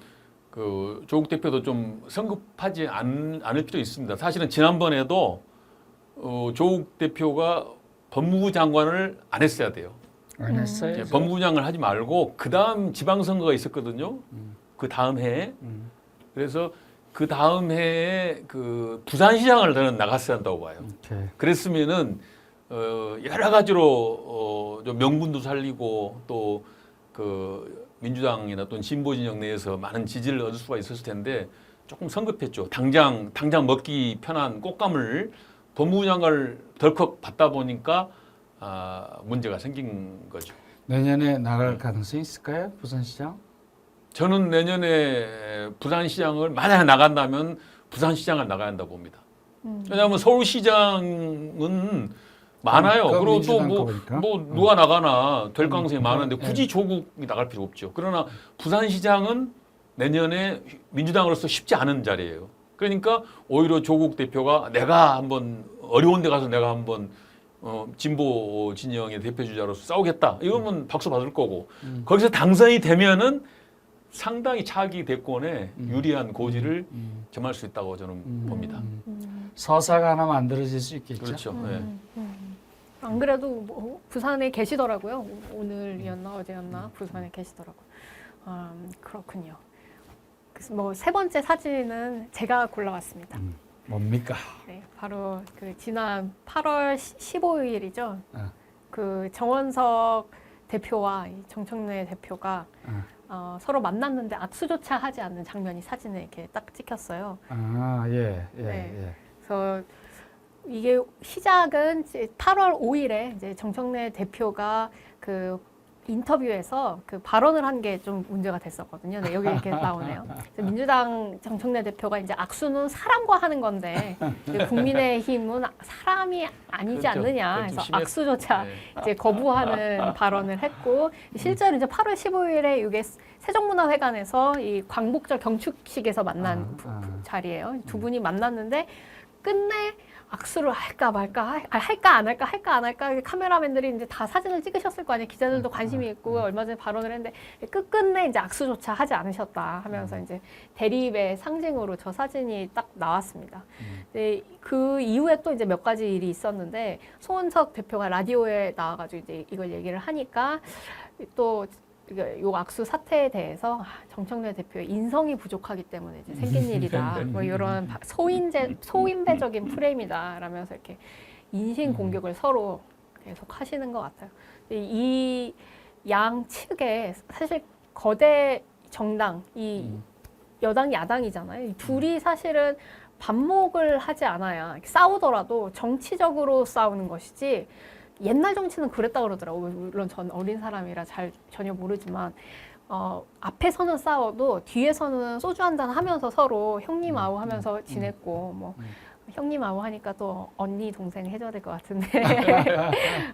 그 조국 대표도 좀 성급하지 않을 필요 있습니다. 사실은 지난번에도 조국 대표가 법무부 장관을 안 했어야 돼요. 안 했어요. 예, 법무부 장관을 하지 말고 그 다음 지방선거가 있었거든요. 그 다음 해에. 그래서 그 다음 해에 그 부산시장을 저는 나갔어야 한다고 봐요. 오케이. 그랬으면은 여러 가지로 좀 명분도 살리고 또 그 민주당이나 또는 진보 진영 내에서 많은 지지를 얻을 수가 있었을 텐데 조금 성급했죠. 당장 먹기 편한 꽃감을 법무부 장관을 덜컥 받다 보니까 문제가 생긴 거죠. 내년에 나갈 가능성이 있을까요? 부산시장? 저는 내년에 부산시장을 만약에 나간다면 부산시장을 나가야 한다고 봅니다. 왜냐하면 서울시장은 많아요. 그리고 또 뭐 누가 나가나 될 가능성이 많은데 굳이 조국이 나갈 필요 없죠. 그러나 부산시장은 내년에 민주당으로서 쉽지 않은 자리예요. 그러니까 오히려 조국 대표가 내가 한번 어려운 데 가서 내가 한번 진보 진영의 대표 주자로서 싸우겠다. 이러면 박수 받을 거고 거기서 당선이 되면은 상당히 차기 대권에 유리한 고지를 점할 수 있다고 저는 봅니다. 서사가 하나 만들어질 수 있겠죠. 그렇죠. 네. 안 그래도 뭐 부산에 계시더라고요. 오늘이었나 어제였나 부산에 계시더라고요. 그렇군요. 그래서 뭐 세 번째 사진은 제가 골라왔습니다. 뭡니까? 네, 바로 그 지난 8월 15일이죠. 아. 그 정원석 대표와 이 정청래 대표가 서로 만났는데 악수조차 하지 않는 장면이 사진에 이렇게 딱 찍혔어요. 예. 네. 그래서 이게 시작은 이제 8월 5일에 이제 정청래 대표가 그 인터뷰에서 그 발언을 한 게 좀 문제가 됐었거든요. 네, 여기 이렇게 나오네요. 그래서 민주당 정청래 대표가 이제 악수는 사람과 하는 건데 이제 국민의힘은 사람이 아니지 그렇죠. 않느냐 그건 좀 해서 심했- 악수조차 네. 이제 거부하는 발언을 했고 실제로 이제 8월 15일에 이게 세종문화회관에서 이 광복절 경축식에서 만난 자리예요. 두 분이 만났는데 끝내 악수를 할까 말까 할까 안 할까 카메라맨들이 이제 다 사진을 찍으셨을 거 아니에요. 기자들도 관심이 있고 얼마 전에 발언을 했는데 끝끝내 이제 악수조차 하지 않으셨다 하면서 이제 대립의 상징으로 저 사진이 딱 나왔습니다. 네, 그 이후에 또 이제 몇 가지 일이 있었는데 송원석 대표가 라디오에 나와가지고 이제 이걸 얘기를 하니까 또 요 악수 사태에 대해서 정청래 대표의 인성이 부족하기 때문에 이제 생긴 일이다. 뭐 이런 소인배적인 프레임이다라면서 이렇게 인신 공격을 서로 계속 하시는 것 같아요. 이 양 측에 사실 거대 정당, 이 여당 야당이잖아요. 이 둘이 사실은 반목을 하지 않아야 싸우더라도 정치적으로 싸우는 것이지. 옛날 정치는 그랬다 그러더라고요. 물론 전 어린 사람이라 전혀 모르지만 앞에서는 싸워도 뒤에서는 소주 한잔 하면서 서로 형님 아우 하면서 지냈고 뭐 형님 아우 하니까 또 언니 동생 해줘야 될 것 같은데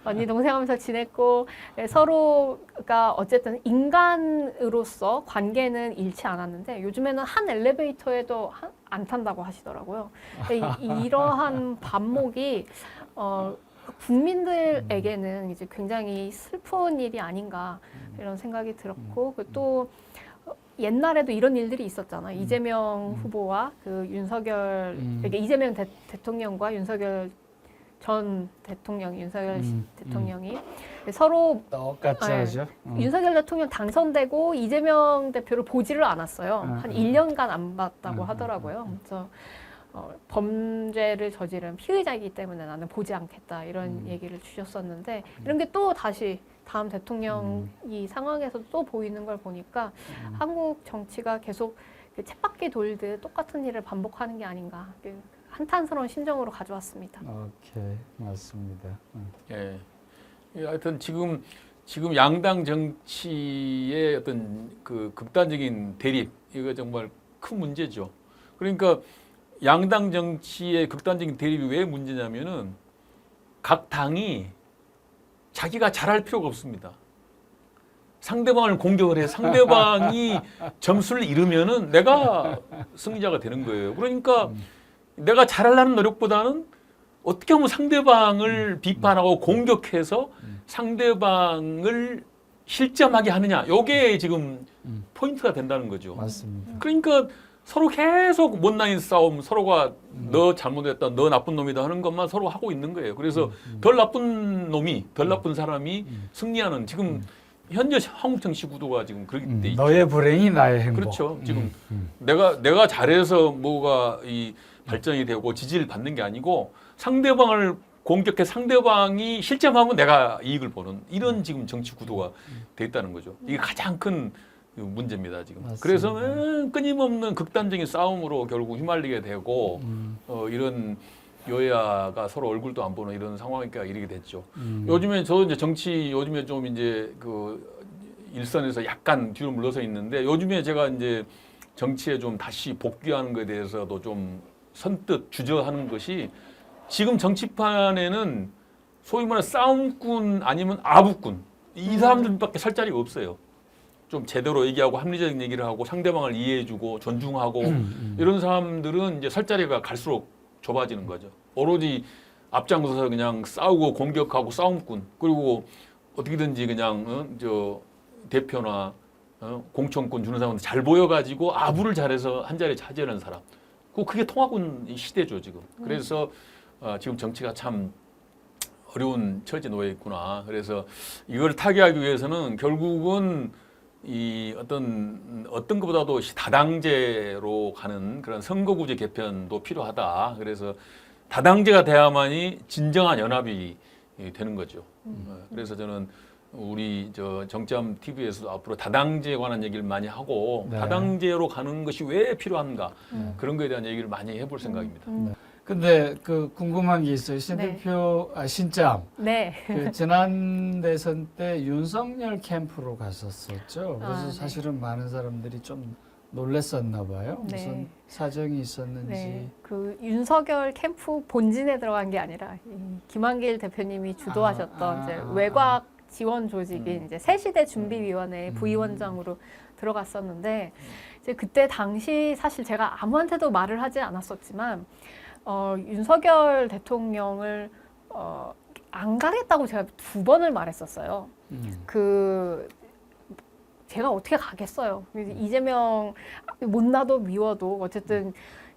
언니 동생 하면서 지냈고 서로가 어쨌든 인간으로서 관계는 잃지 않았는데 요즘에는 한 엘리베이터에도 안 탄다고 하시더라고요. 이러한 반목이 국민들에게는 이제 굉장히 슬픈 일이 아닌가 이런 생각이 들었고 또 옛날에도 이런 일들이 있었잖아요. 이재명 후보와 그 윤석열 그러니까 이재명 대통령과 윤석열 전 대통령 윤석열 대통령이 서로 똑같이 네. 하죠. 윤석열 대통령 당선되고 이재명 대표를 보지를 않았어요. 한 1년간 안 봤다고 하더라고요. 그래서 범죄를 저지른 피의자이기 때문에 나는 보지 않겠다 이런 얘기를 주셨었는데 이런 게 또 다시 다음 대통령 이 상황에서 또 보이는 걸 보니까 한국 정치가 계속 그 쳇바퀴 돌듯 똑같은 일을 반복하는 게 아닌가 한탄스러운 심정으로 가져왔습니다. 오케이, 맞습니다. 예. 하여튼 지금 양당 정치의 어떤 그 극단적인 대립 이거 정말 큰 문제죠. 그러니까 양당 정치의 극단적인 대립이 왜 문제냐면은 각 당이 자기가 잘할 필요가 없습니다. 상대방을 공격을 해 상대방이 점수를 잃으면은 내가 승리자가 되는 거예요. 그러니까 내가 잘하려는 노력보다는 어떻게 하면 상대방을 비판하고 공격해서 상대방을 실점하게 하느냐. 이게 지금 포인트가 된다는 거죠. 맞습니다. 그러니까 서로 계속 못난이 싸움, 서로가 너 잘못했다, 너 나쁜 놈이다 하는 것만 서로 하고 있는 거예요. 그래서 덜 나쁜 놈이, 덜 나쁜 사람이 승리하는 지금 현재 한국 정치 구도가 지금 그렇게 돼 있죠. 너의 불행이 나의 행복. 그렇죠. 지금 내가 잘해서 뭐가 이 발전이 되고 지지를 받는 게 아니고 상대방을 공격해 상대방이 실점하면 내가 이익을 보는 이런 지금 정치 구도가 돼 있다는 거죠. 이게 가장 큰 문제입니다 지금. 맞습니다. 그래서 끊임없는 극단적인 싸움으로 결국 휘말리게 되고 이런 여야가 서로 얼굴도 안 보는 이런 상황이니까 이르게 됐죠. 요즘에 저도 이제 정치 요즘에 좀 이제 그 일선에서 약간 뒤로 물러서 있는데 요즘에 제가 이제 정치에 좀 다시 복귀하는 것에 대해서도 좀 선뜻 주저하는 것이 지금 정치판에는 소위 말하는 싸움꾼 아니면 아부꾼 이 사람들밖에 설 자리가 없어요. 좀 제대로 얘기하고 합리적인 얘기를 하고 상대방을 이해해주고 존중하고 이런 사람들은 이제 설 자리가 갈수록 좁아지는 거죠. 오로지 앞장서서 그냥 싸우고 공격하고 싸움꾼 그리고 어떻게든지 그냥 저 대표나 공천권 주는 사람한테 잘 보여가지고 아부를 잘해서 한 자리에 차지하는 사람. 그게 통합군 시대죠 지금. 그래서 지금 정치가 참 어려운 처지에 놓여 있구나. 그래서 이걸 타개하기 위해서는 결국은 이 어떤 것보다도 다당제로 가는 그런 선거구제 개편도 필요하다. 그래서 다당제가 돼야만이 진정한 연합이 되는 거죠. 그래서 저는 우리 저 정점 TV에서도 앞으로 다당제에 관한 얘기를 많이 하고 네. 다당제로 가는 것이 왜 필요한가 그런 거에 대한 얘기를 많이 해볼 생각입니다. 근데 그 궁금한 게 있어요. 신 네. 대표, 신짱. 네. 그 지난 대선 때 윤석열 캠프로 갔었었죠. 그래서 네. 사실은 많은 사람들이 좀 놀랬었나 봐요. 네. 무슨 사정이 있었는지. 네, 그 윤석열 캠프 본진에 들어간 게 아니라 이 김한길 대표님이 주도하셨던 이제 외곽 지원 조직인 이제 새시대 준비위원회 부위원장으로 들어갔었는데 이제 그때 당시 사실 제가 아무한테도 말을 하지 않았었지만 윤석열 대통령을 안 가겠다고 제가 2번을 말했었어요. 그 제가 어떻게 가겠어요. 이재명 못나도 미워도 어쨌든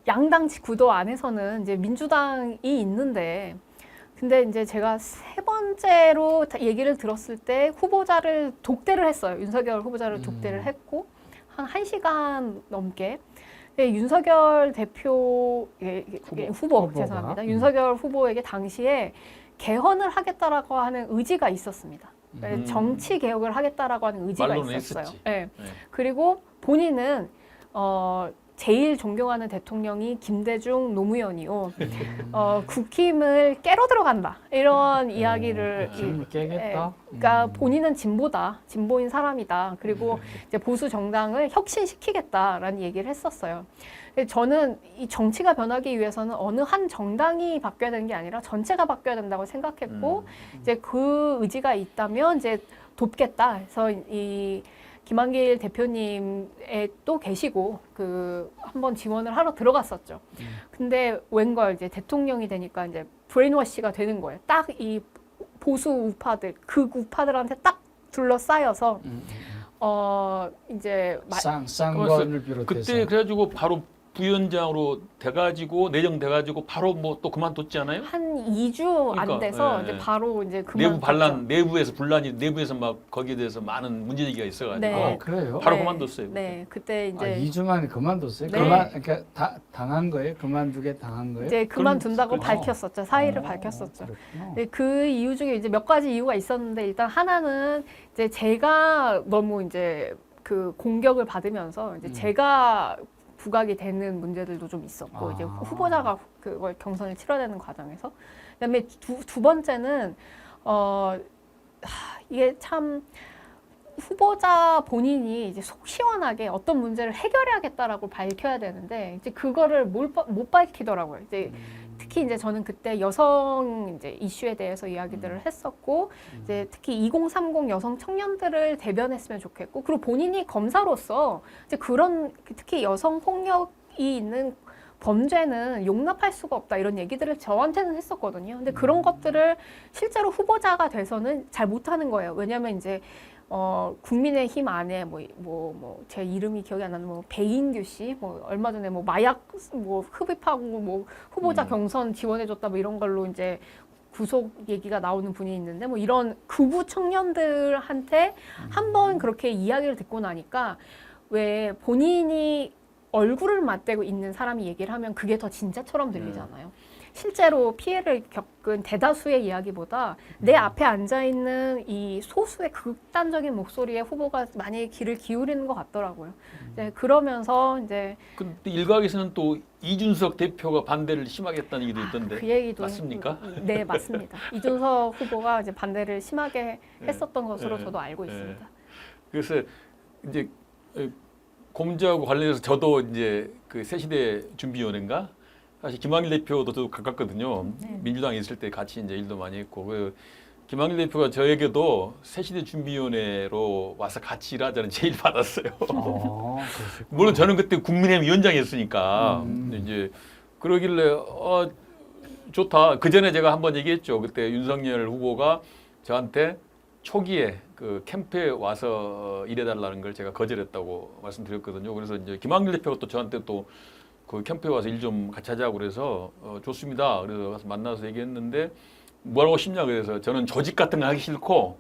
양당 구도 안에서는 이제 민주당이 있는데 근데 이제 제가 3번째로 얘기를 들었을 때 후보자를 독대를 했어요. 윤석열 후보자를 독대를 했고 한 1시간 넘게 윤석열 대표 후보 죄송합니다. 윤석열 후보에게 당시에 개헌을 하겠다라고 하는 의지가 있었습니다. 정치 개혁을 하겠다라고 하는 의지가 있었어요. 네. 네. 그리고 본인은 제일 존경하는 대통령이 김대중 노무현이요. 국힘을 깨러 들어간다. 이런 이야기를. 국힘을 깨겠다. 그러니까 본인은 진보다. 진보인 사람이다. 그리고 이제 보수 정당을 혁신시키겠다라는 얘기를 했었어요. 저는 이 정치가 변하기 위해서는 어느 한 정당이 바뀌어야 되는 게 아니라 전체가 바뀌어야 된다고 생각했고, 이제 그 의지가 있다면 이제 돕겠다. 그래서 이 김한길 대표님에 또 계시고 그 한번 지원을 하러 들어갔었죠. 근데 웬걸 이제 대통령이 되니까 이제 브레인워시가 되는 거예요. 딱 이 보수 우파들, 극 우파들한테 딱 둘러싸여서 이제 쌍권을 비롯해서 그때 그래가지고 바로 부위원장으로 돼가지고 내정돼가지고 바로 뭐 또 그만뒀지 않아요? 한 2주 안 그러니까, 돼서 예, 이제 예. 바로 이제 내부 그만뒀죠. 반란, 내부에서 분란이 내부에서 막 거기에 대해서 많은 문제 제기가 있어가지고 네. 아, 그래요? 바로 네. 그만뒀어요. 네, 그때 이제 2주 만에 그만뒀어요? 네. 그러니까 당한 거예요? 그만두게 당한 거예요? 이제 그만둔다고 그럼- 밝혔었죠. 사의를 어, 밝혔었죠. 그렇구나. 네, 그 이유 중에 이제 몇 가지 이유가 있었는데 일단 하나는 이제 제가 너무 이제 그 공격을 받으면서 이제 제가 부각이 되는 문제들도 좀 있었고 이제 후보자가 그걸 경선을 치러내는 과정에서 그다음에 두 번째는 이게 참 후보자 본인이 이제 속 시원하게 어떤 문제를 해결해야겠다라고 밝혀야 되는데 이제 그거를 못 밝히더라고요. 이제 특히 이제 저는 그때 여성 이제 이슈에 대해서 이야기들을 했었고 이제 특히 2030 여성 청년들을 대변했으면 좋겠고 그리고 본인이 검사로서 이제 그런 특히 여성 폭력이 있는 범죄는 용납할 수가 없다 이런 얘기들을 저한테는 했었거든요. 근데 그런 것들을 실제로 후보자가 돼서는 잘 못하는 거예요. 왜냐하면 이제 국민의힘 안에 제 이름이 기억이 안 나는 뭐 배인규 씨, 뭐 얼마 전에 뭐 마약 뭐 흡입하고 뭐 후보자 경선 지원해줬다 뭐 이런 걸로 이제 구속 얘기가 나오는 분이 있는데 뭐 이런 극우 청년들한테 한번 그렇게 이야기를 듣고 나니까 왜 본인이 얼굴을 맞대고 있는 사람이 얘기를 하면 그게 더 진짜처럼 들리잖아요. 실제로 피해를 겪은 대다수의 이야기보다 내 앞에 앉아있는 이 소수의 극단적인 목소리에 후보가 많이 귀를 기울이는 것 같더라고요. 이제 그러면서 이제 근데 일각에서는 또 이준석 대표가 반대를 심하게 했다는 얘기도 있던데 그 얘기도 맞습니까? 네, 맞습니다. 이준석 후보가 이제 반대를 심하게 네. 했었던 것으로 네. 저도 알고 네. 있습니다. 그래서 이제 고문제하고 관련해서 저도 이제 그 새시대 준비위원회인가 사실 김한길 대표도 또 가깝거든요. 네. 민주당에 있을 때 같이 이제 일도 많이 했고 그 김한길 대표가 저에게도 새시대 준비위원회로 와서 같이 일하자는 제의를 받았어요. 그러시구나. 물론 저는 그때 국민의힘 위원장이었으니까 이제 그러길래 좋다. 그 전에 제가 한번 얘기했죠. 그때 윤석열 후보가 저한테 초기에 그 캠프에 와서 일해달라는 걸 제가 거절했다고 말씀드렸거든요. 그래서 이제 김한길 대표가 또 저한테 또 그 캠프에 와서 일 좀 같이 하자고 그래서 좋습니다. 그래서 가서 만나서 얘기했는데 뭐라고 싶냐 그래서 저는 조직 같은 거 하기 싫고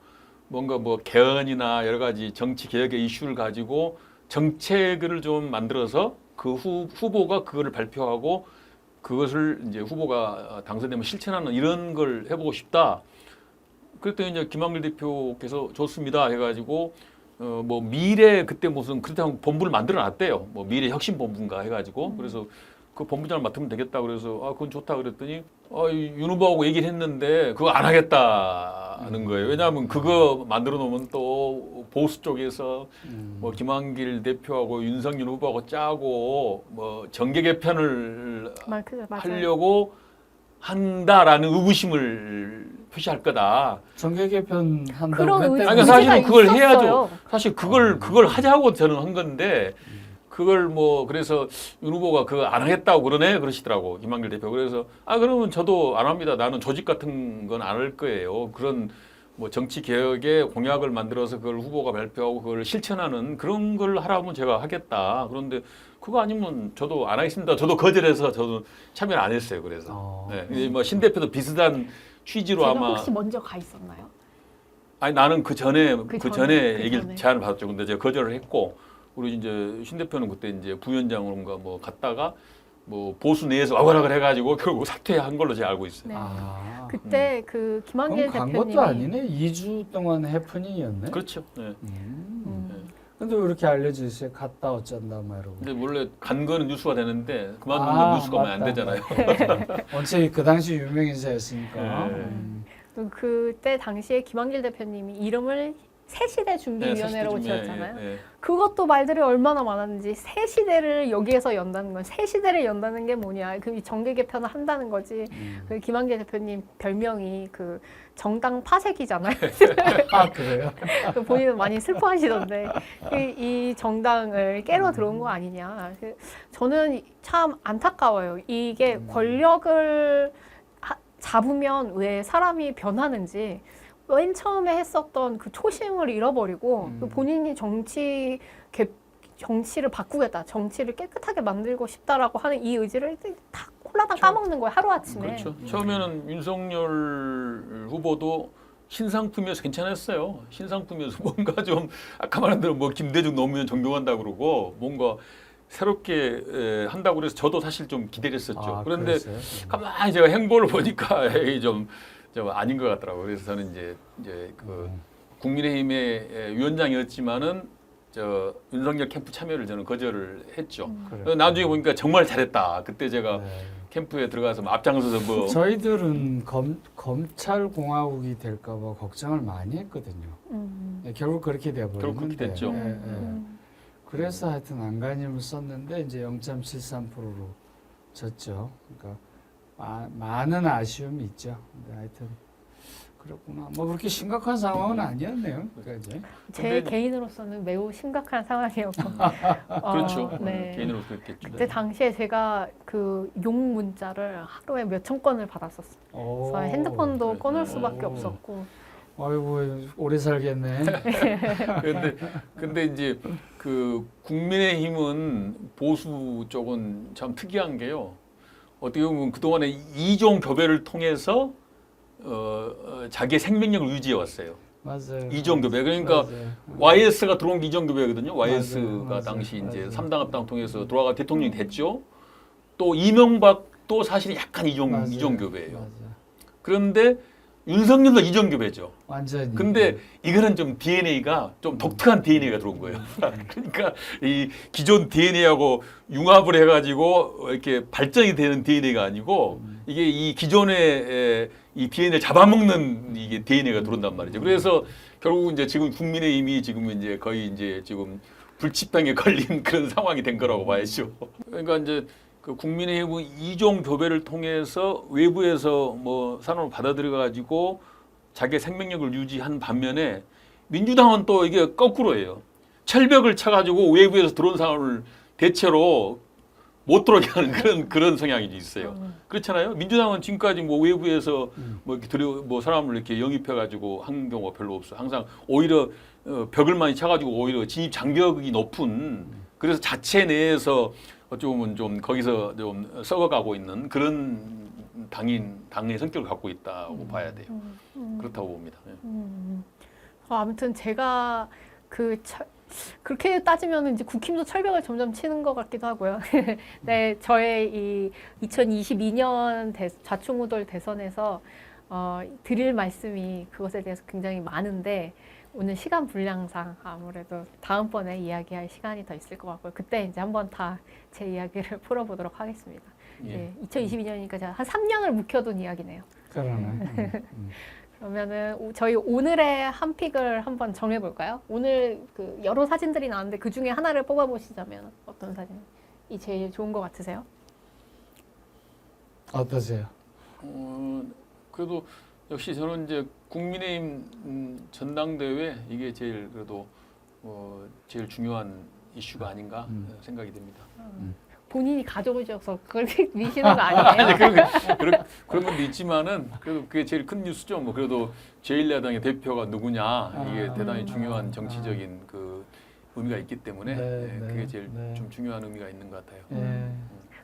뭔가 뭐 개헌이나 여러 가지 정치 개혁의 이슈를 가지고 정책을 좀 만들어서 그 후보가 그거를 발표하고 그것을 이제 후보가 당선되면 실천하는 이런 걸 해보고 싶다. 그랬더니 이제 김한길 대표께서 좋습니다 해가지고 뭐 미래 그때 무슨 그렇다고 본부를 만들어 놨대요. 뭐 미래 혁신 본부인가 해가지고 그래서 그 본부장을 맡으면 되겠다 그래서 그건 좋다 그랬더니 윤 후보하고 얘기를 했는데 그거 안 하겠다는 거예요. 왜냐하면 그거 만들어 놓으면 또 보수 쪽에서 뭐 김한길 대표하고 윤석열 후보하고 짜고 뭐 정계 개편을 맞아요. 하려고 한다라는 의구심을 표시할 거다. 정계 개편 한다고 그런 했대요. 아니, 사실은 그걸 있었어요. 해야죠. 사실 그걸 하자고 저는 한 건데 그걸 뭐 그래서 윤 후보가 그거 안 하겠다고 그러시더라고 김한길 대표. 그래서 그러면 저도 안 합니다. 나는 조직 같은 건 안 할 거예요. 그런 뭐 정치 개혁의 공약을 만들어서 그걸 후보가 발표하고 그걸 실천하는 그런 걸 하라면 제가 하겠다. 그런데 그거 아니면 저도 안 하겠습니다. 저도 거절해서 저도 참여를 안 했어요. 그래서 네. 뭐 신 대표도 비슷한 취지로 제가 아마 혹시 먼저 가 있었나요? 아니 나는 그 전에 전에. 얘기를 제안을 받았죠. 근데 제가 거절을 했고 우리 이제 신 대표는 그때 이제 부위원장으로인가 뭐 갔다가 뭐 보수 내에서 와글와글 해가지고 결국 사퇴한 걸로 제가 알고 있어요. 네. 그때 그 김한길 간 대표님이 것도 아니네. 2주 동안 해프닝이었네. 그렇죠. 네. 근데 왜 이렇게 알려주세요? 갔다 어쩐다 막 이러고. 근데 원래 간 거는 뉴스가 되는데 그만둔 건 뉴스가 하면 안 맞다. 되잖아요. 어차피 그 당시 유명 인사였으니까. 네. 그때 당시에 김한길 대표님이 이름을 새시대 준비위원회라고 네, 지었잖아요. 네. 그것도 말들이 얼마나 많았는지 새 시대를 여기에서 연다는 건 새 시대를 연다는 게 뭐냐? 그 정계 개편을 한다는 거지. 그 김한길 대표님 별명이 그 정당 파쇄기잖아요. 그래요? 그 본인은 많이 슬퍼하시던데 이 정당을 깨러 들어온 거 아니냐. 저는 참 안타까워요. 이게 권력을 잡으면 왜 사람이 변하는지. 맨 처음에 했었던 그 초심을 잃어버리고 그 본인이 정치를 바꾸겠다, 정치를 깨끗하게 만들고 싶다라고 하는 이 의지를 다 홀라당 까먹는 거예요, 하루아침에. 그렇죠. 처음에는 윤석열 후보도 신상품이어서 괜찮았어요. 신상품이어서 뭔가 좀 아까 말한 대로 뭐 김대중 노무현 존경한다고 그러고 뭔가 새롭게 한다고 그래서 저도 사실 좀 기대했었죠. 그런데 그랬어요? 가만히 제가 행보를 보니까 이게 좀 아닌 것 같더라고요. 그래서 저는 이제 그 국민의힘의 위원장이었지만은 저 윤석열 캠프 참여를 저는 거절을 했죠. 그래요. 나중에 보니까 정말 잘했다. 그때 제가 네. 캠프에 들어가서 뭐 앞장서서 뭐 저희들은 검찰 공화국이 될까봐 걱정을 많이 했거든요. 예, 결국 그렇게 돼버렸는데. 결국 그렇게 됐죠. 예, 예. 그래서 하여튼 안간힘을 썼는데 이제 0.73%로 졌죠. 그러니까 많은 아쉬움이 있죠. 근데 하여튼 그렇구나. 뭐 그렇게 심각한 상황은 아니었네요. 그러니까 이제. 제 근데- 개인으로서는 매우 심각한 상황이었고. 그렇죠. 네. 개인으로 그랬겠죠. 그때 당시에 제가 그 욕 문자를 하루에 몇천 건을 받았었어요. 오, 그래서 핸드폰도 그래. 꺼놓을 수밖에 오. 없었고. 아이고 오래 살겠네. 근데 이제 그 국민의힘은 보수 쪽은 참 특이한 게요. 어떻게 보면 그동안에 이종 교배를 통해서 자기의 생명력을 유지해 왔어요. 맞아요. 이종 교배. 그러니까 맞아요. YS가 들어온 게 이종 교배거든요. YS가 맞아요. 당시 이제 맞아요. 3당 합당 통해서 돌아가 대통령이 됐죠. 또 이명박도 사실 약간 맞아요. 이종 교배예요. 맞아요. 그런데 윤석열도 이종 교배죠. 완전히. 근데 이거는 좀 DNA가 좀 독특한 DNA가 들어온 거예요. 그러니까 이 기존 DNA하고 융합을 해가지고 이렇게 발전이 되는 DNA가 아니고 이게 이 기존의 이 DNA를 잡아먹는 이게 DNA가 들어온단 말이죠. 그래서 결국 이제 지금 국민의힘이 지금 이제 거의 이제 지금 불치병에 걸린 그런 상황이 된 거라고 봐야죠. 그러니까 이제 그 국민의힘은 이종 교배를 통해서 외부에서 뭐 산업을 받아들여 가지고 자기의 생명력을 유지한 반면에 민주당은 또 이게 거꾸로예요. 철벽을 쳐가지고 외부에서 들어온 사람을 대체로 못 들어오게 하는 그런 성향이 있어요. 그렇잖아요. 민주당은 지금까지 뭐 외부에서 뭐 이렇게 뭐 사람을 이렇게 영입해가지고 한 경우가 별로 없어. 항상 오히려 벽을 많이 쳐가지고 오히려 진입 장벽이 높은 그래서 자체 내에서 어찌 보면 좀 거기서 좀 썩어가고 있는 그런 당의 성격을 갖고 있다고 봐야 돼요. 그렇다고 봅니다. 예. 아무튼 제가 그렇게 따지면 이제 국힘도 철벽을 점점 치는 것 같기도 하고요. 네, 저의 이 2022년 좌충우돌 대선에서 드릴 말씀이 그것에 대해서 굉장히 많은데 오늘 시간 분량상 아무래도 다음번에 이야기할 시간이 더 있을 것 같고요. 그때 이제 한번 다 제 이야기를 풀어보도록 하겠습니다. 예. 네, 2022년이니까 제가 한 3년을 묵혀둔 이야기네요. 그러네. 그러면은 저희 오늘의 한 픽을 한번 정해볼까요? 오늘 그 여러 사진들이 나왔는데 그 중에 하나를 뽑아보시자면 어떤 사진이 제일 좋은 것 같으세요? 어떠세요? 그래도 역시 저는 이제 국민의힘 전당대회 이게 제일 그래도 제일 중요한 이슈가 아닌가 생각이 됩니다. 본인이 가져오셔서 그걸 미시는 거 아니에요? 아니, 그런 것도 있지만은 그래도 그게 제일 큰 뉴스죠. 뭐 그래도 제1야당의 대표가 누구냐 이게 대단히 중요한 정치적인 그 의미가 있기 때문에 그게 제일 좀 중요한 의미가 있는 것 같아요.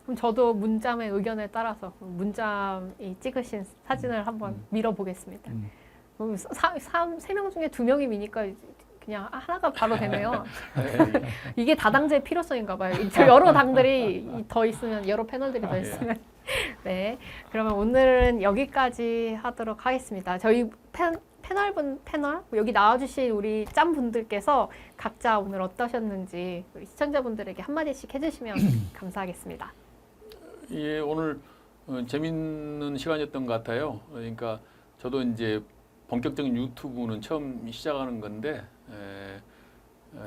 그럼 저도 문잠의 의견에 따라서 문잠이 찍으신 사진을 한번 밀어보겠습니다. 그럼 3명 중에 2명이 미니까 그냥 하나가 바로 되네요. 이게 다당제의 필요성인가 봐요. 여러 당들이 더 있으면, 여러 패널들이 더 있으면. 네. 그러면 오늘은 여기까지 하도록 하겠습니다. 저희 패널, 여기 나와주신 우리 짬분들께서 각자 오늘 어떠셨는지 우리 시청자분들에게 한마디씩 해주시면 감사하겠습니다. 예, 오늘 재밌는 시간이었던 것 같아요. 그러니까 저도 이제 본격적인 유튜브는 처음 시작하는 건데,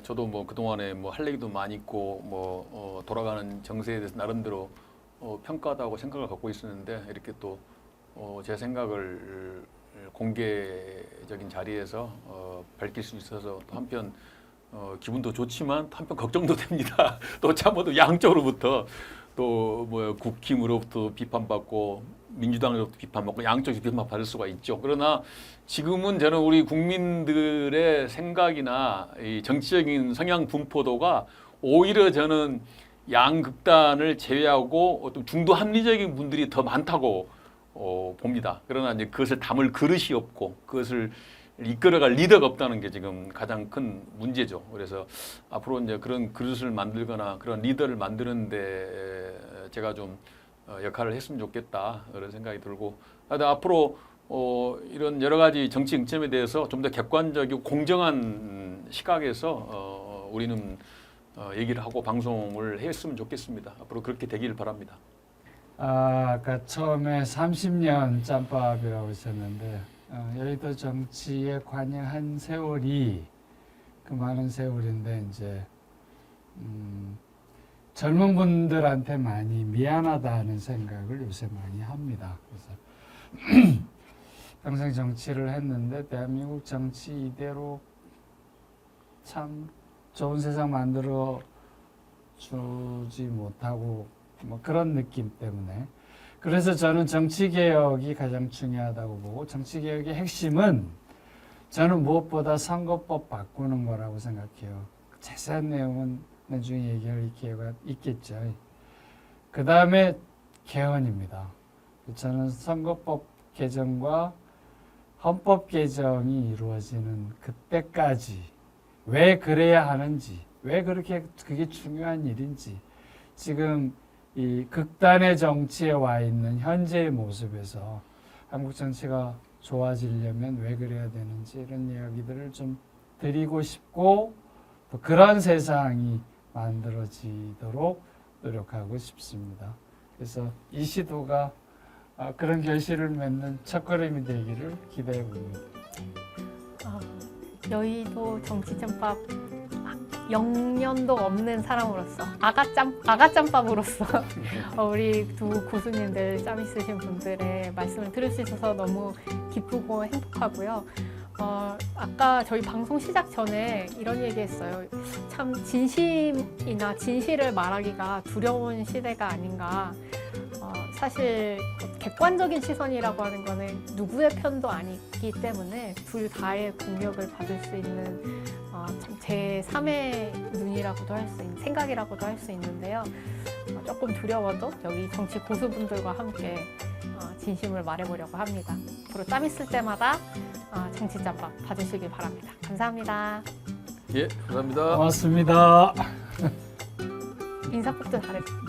저도 뭐 그동안에 뭐 할 얘기도 많이 있고, 돌아가는 정세에 대해서 나름대로 평가하다고 생각을 갖고 있었는데, 이렇게 또 제 생각을 공개적인 자리에서 밝힐 수 있어서 또 한편 기분도 좋지만 또 한편 걱정도 됩니다. 또 참모도 양쪽으로부터 또 국힘으로부터 비판받고 민주당으로부터 비판받고 양쪽에서 비판받을 수가 있죠. 그러나 지금은 저는 우리 국민들의 생각이나 이 정치적인 성향 분포도가 오히려 저는 양극단을 제외하고 어떤 중도 합리적인 분들이 더 많다고 봅니다. 그러나 이제 그것을 담을 그릇이 없고 그것을 이끌어갈 리더가 없다는 게 지금 가장 큰 문제죠. 그래서 앞으로 이제 그런 그릇을 만들거나 그런 리더를 만드는데 제가 좀 역할을 했으면 좋겠다 그런 생각이 들고, 하여튼 앞으로 이런 여러 가지 정치 쟁점에 대해서 좀 더 객관적이고 공정한 시각에서 우리는 얘기를 하고 방송을 했으면 좋겠습니다. 앞으로 그렇게 되기를 바랍니다. 아까 처음에 30년 짬밥이라고 하셨는데 여의도 정치에 관여한 세월이 그 많은 세월인데 이제 젊은 분들한테 많이 미안하다는 생각을 요새 많이 합니다. 그래서 평생 정치를 했는데 대한민국 정치 이대로 참 좋은 세상 만들어 주지 못하고 뭐 그런 느낌 때문에, 그래서 저는 정치개혁이 가장 중요하다고 보고, 정치개혁의 핵심은 저는 무엇보다 선거법 바꾸는 거라고 생각해요. 자세한 내용은 나중에 얘기할 기회가 있겠죠. 그 다음에 개헌입니다. 저는 선거법 개정과 헌법 개정이 이루어지는 그때까지 왜 그래야 하는지, 왜 그렇게 그게 중요한 일인지, 지금 이 극단의 정치에 와 있는 현재의 모습에서 한국 정치가 좋아지려면 왜 그래야 되는지 이런 이야기들을 좀 드리고 싶고, 또 그런 세상이 만들어지도록 노력하고 싶습니다. 그래서 이 시도가 그런 결실을 맺는 첫걸음이 되기를 기대해 봅니다. 여의도 정치짬밥 0년도 없는 사람으로서, 아가짬밥으로서 우리 두 고수님들, 짬 있으신 분들의 말씀을 들을 수 있어서 너무 기쁘고 행복하고요. 아까 저희 방송 시작 전에 이런 얘기했어요. 참 진심이나 진실을 말하기가 두려운 시대가 아닌가. 사실 객관적인 시선이라고 하는 거는 누구의 편도 아니기 때문에 둘 다의 공격을 받을 수 있는 참 제3의 눈이라고도 할 수 있는, 생각이라고도 할 수 있는데요. 조금 두려워도 여기 정치 고수분들과 함께 진심을 말해보려고 합니다. 앞으로 짬 있을 때마다 정치짬밥 봐주시길 바랍니다. 감사합니다. 예, 감사합니다. 고맙습니다. 인사법도 잘했어요.